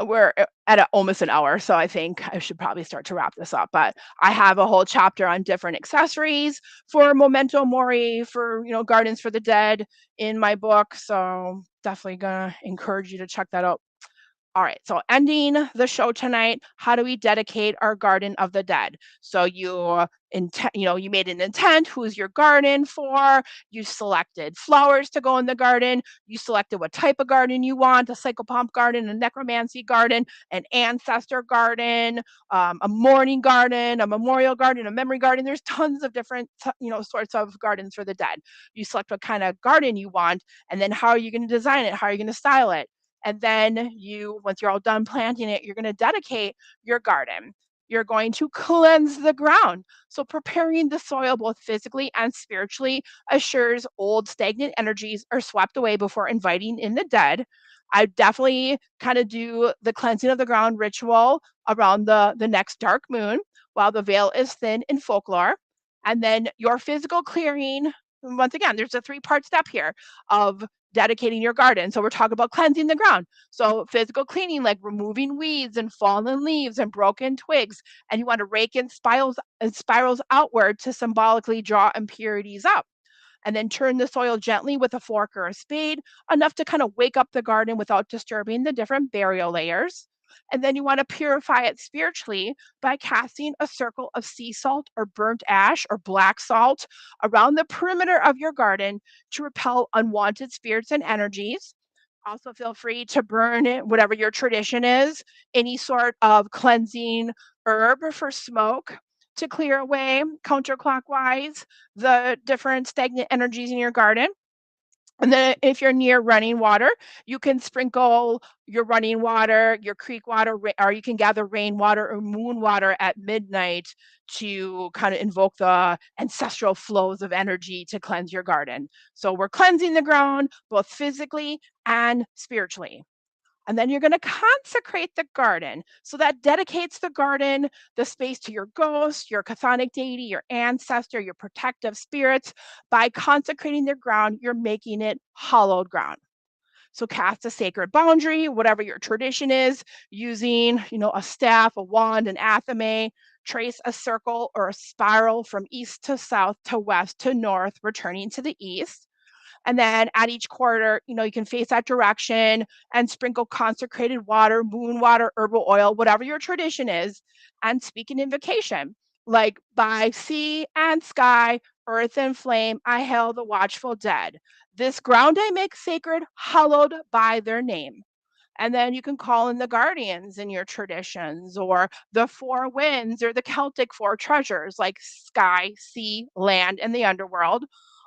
we're at almost an hour, so I think I should probably start to wrap this up. But I have a whole chapter on different accessories for memento mori, for gardens for the dead in my book. So definitely gonna encourage you to check that out. All right, so ending the show tonight, how do we dedicate our garden of the dead? So you made an intent, who's your garden for? You selected flowers to go in the garden. You selected what type of garden you want, a psychopomp garden, a necromancy garden, an ancestor garden, a mourning garden, a memorial garden, a memory garden. There's tons of different, sorts of gardens for the dead. You select what kind of garden you want, and then how are you going to design it? How are you going to style it? And then once you're all done planting it, you're going to dedicate your garden. You're going to cleanse the ground. So preparing the soil both physically and spiritually assures old stagnant energies are swept away before inviting in the dead. I definitely kind of do the cleansing of the ground ritual around the next dark moon while the veil is thin in folklore. And then your physical clearing, once again, there's a three-part step here of dedicating your garden. So we're talking about cleansing the ground. So physical cleaning, like removing weeds and fallen leaves and broken twigs, and you want to rake in spirals outward to symbolically draw impurities up. And then turn the soil gently with a fork or a spade, enough to kind of wake up the garden without disturbing the different burial layers. And then you want to purify it spiritually by casting a circle of sea salt or burnt ash or black salt around the perimeter of your garden to repel unwanted spirits and energies. Also, feel free to burn it, whatever your tradition is, any sort of cleansing herb for smoke to clear away counterclockwise the different stagnant energies in your garden. And then if you're near running water, you can sprinkle your running water, your creek water, or you can gather rainwater or moon water at midnight to kind of invoke the ancestral flows of energy to cleanse your garden. So we're cleansing the ground both physically and spiritually. And then you're going to consecrate the garden. So that dedicates the garden, the space to your ghost, your chthonic deity, your ancestor, your protective spirits. By consecrating the ground, you're making it hallowed ground. So cast a sacred boundary, whatever your tradition is, using, a staff, a wand, an athame. Trace a circle or a spiral from east to south to west to north, returning to the east. And then at each quarter, you can face that direction and sprinkle consecrated water, moon water, herbal oil, whatever your tradition is, and speak an invocation like by sea and sky, earth and flame, I hail the watchful dead. This ground I make sacred, hallowed by their name. And then you can call in the guardians in your traditions, or the four winds, or the Celtic four treasures like sky, sea, land, and the underworld,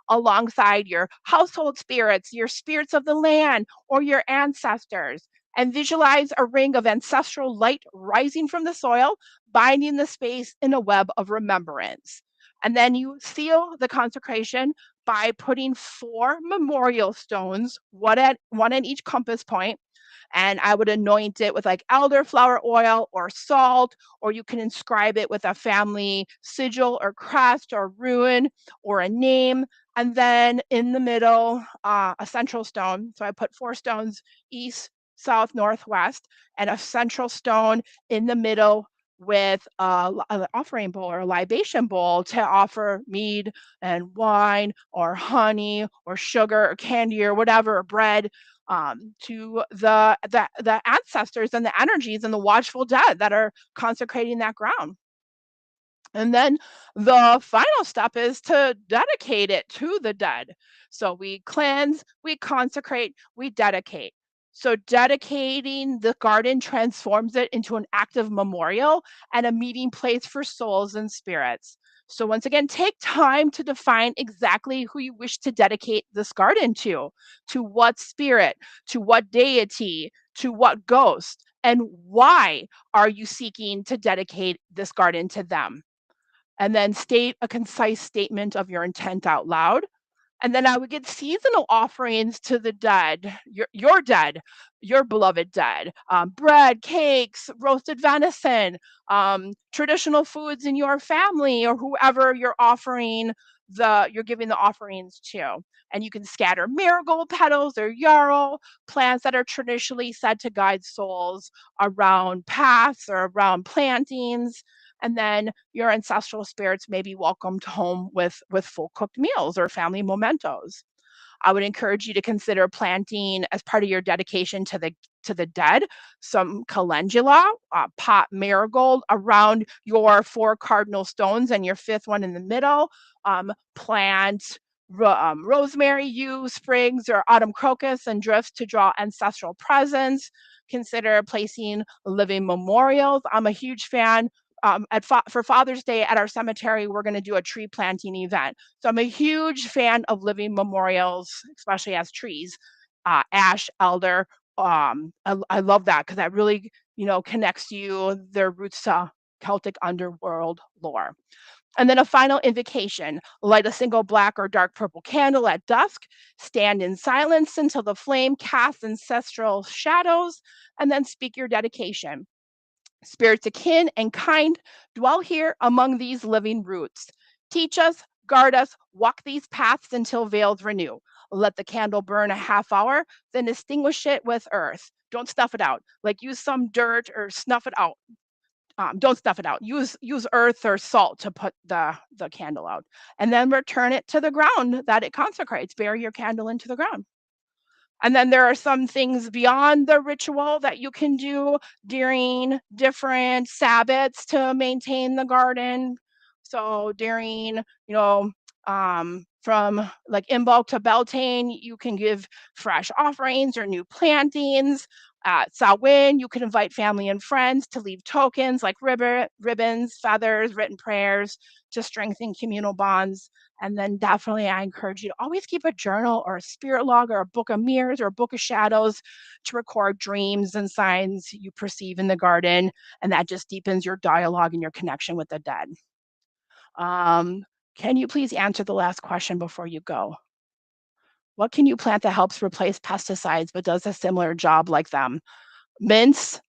alongside your household spirits, your spirits of the land, or your ancestors. And visualize a ring of ancestral light rising from the soil, binding the space in a web of remembrance. And then you seal the consecration by putting four memorial stones, one at each compass point, and I would anoint it with like elderflower oil or salt, or you can inscribe it with a family sigil or crest or rune or a name. And then in the middle, a central stone. So I put four stones east, south, northwest, and a central stone in the middle with an offering bowl or a libation bowl to offer mead and wine or honey or sugar or candy or whatever, or bread, to the ancestors and the energies and the watchful dead that are consecrating that ground. And then the final step is to dedicate it to the dead. So we cleanse, we consecrate, we dedicate. So dedicating the garden transforms it into an active memorial and a meeting place for souls and spirits. So once again, take time to define exactly who you wish to dedicate this garden to what spirit, to what deity, to what ghost, and why are you seeking to dedicate this garden to them? And then state a concise statement of your intent out loud. And then I would get seasonal offerings to the dead, your dead, your beloved dead, bread, cakes, roasted venison, traditional foods in your family or whoever you're giving the offerings to. And you can scatter marigold petals or yarrow, plants that are traditionally said to guide souls around paths or around plantings. And then your ancestral spirits may be welcomed home with full cooked meals or family mementos. I would encourage you to consider planting as part of your dedication to the dead some calendula, pot marigold around your four cardinal stones and your fifth one in the middle. Plant rosemary, yew, sprigs, or autumn crocus and drifts to draw ancestral presence. Consider placing living memorials. I'm a huge fan. For Father's Day at our cemetery, we're going to do a tree planting event. So I'm a huge fan of living memorials, especially as trees, ash, elder. I love that because that really, connects you their roots to Celtic underworld lore. And then a final invocation: light a single black or dark purple candle at dusk, stand in silence until the flame casts ancestral shadows, and then speak your dedication. Spirits akin and kind dwell here among these living roots. Teach us, guard us, walk these paths until veils renew. Let the candle burn a half hour, then extinguish it with earth. Don't snuff it out. Like use some dirt or snuff it out. Don't stuff it out. Use earth or salt to put the candle out, and then return it to the ground that it consecrates. Bury your candle into the ground. And then there are some things beyond the ritual that you can do during different Sabbats to maintain the garden. So during, from like Imbolc to Beltane, you can give fresh offerings or new plantings. At Samhain, you can invite family and friends to leave tokens like ribbons, feathers, written prayers to strengthen communal bonds. And then definitely, I encourage you to always keep a journal or a spirit log or a book of mirrors or a book of shadows to record dreams and signs you perceive in the garden. And that just deepens your dialogue and your connection with the dead. Um, can you please answer the last question before you go? What can you plant that helps replace pesticides but does a similar job like them? Mints,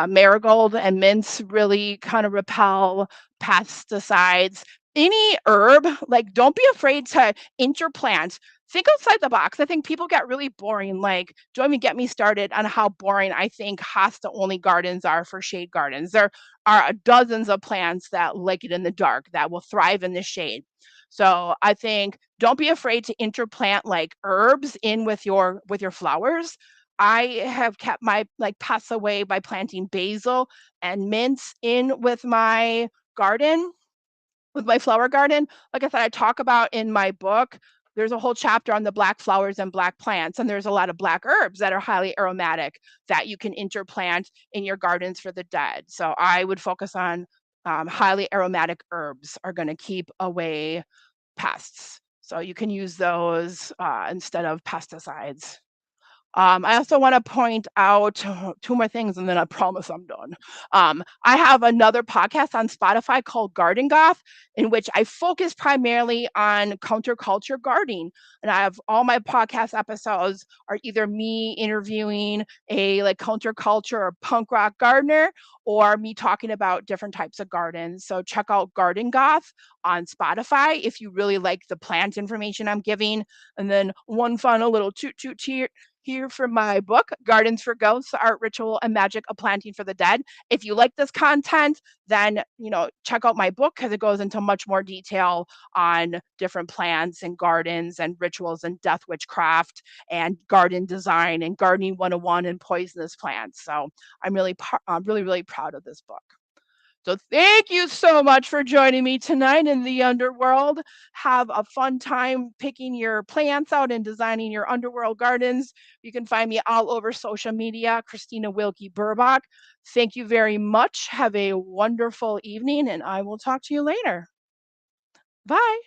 marigold and mints really kind of repel pesticides. Any herb, like, don't be afraid to interplant. Think outside the box. I think people get really boring. Like, don't even get me started on how boring I think hosta only gardens are for shade gardens. There are dozens of plants that like it in the dark that will thrive in the shade. So I think don't be afraid to interplant like herbs in with your flowers. I have kept my like pests away by planting basil and mints in garden, with my flower garden. Like I said, I talk about in my book, there's a whole chapter on the black flowers and black plants, and there's a lot of black herbs that are highly aromatic that you can interplant in your gardens for the dead. So I would focus on highly aromatic herbs are going to keep away pests. So you can use those instead of pesticides. I also want to point out two more things, and then I promise I'm done. I have another podcast on Spotify called Garden Goth, in which I focus primarily on counterculture gardening. And I have all my podcast episodes are either me interviewing a like counterculture or punk rock gardener, or me talking about different types of gardens. So check out Garden Goth on Spotify if you really like the plant information I'm giving. And then one final little toot toot here for my book, Gardens for Ghosts, Art, Ritual, and Magic of Planting for the Dead. If you like this content, then, check out my book because it goes into much more detail on different plants and gardens and rituals and death witchcraft and garden design and gardening 101 and poisonous plants. So I'm really, really proud of this book. So thank you so much for joining me tonight in the Underworld. Have a fun time picking your plants out and designing your Underworld gardens. You can find me all over social media, Christina Wilkie Burbach. Thank you very much. Have a wonderful evening, and I will talk to you later. Bye.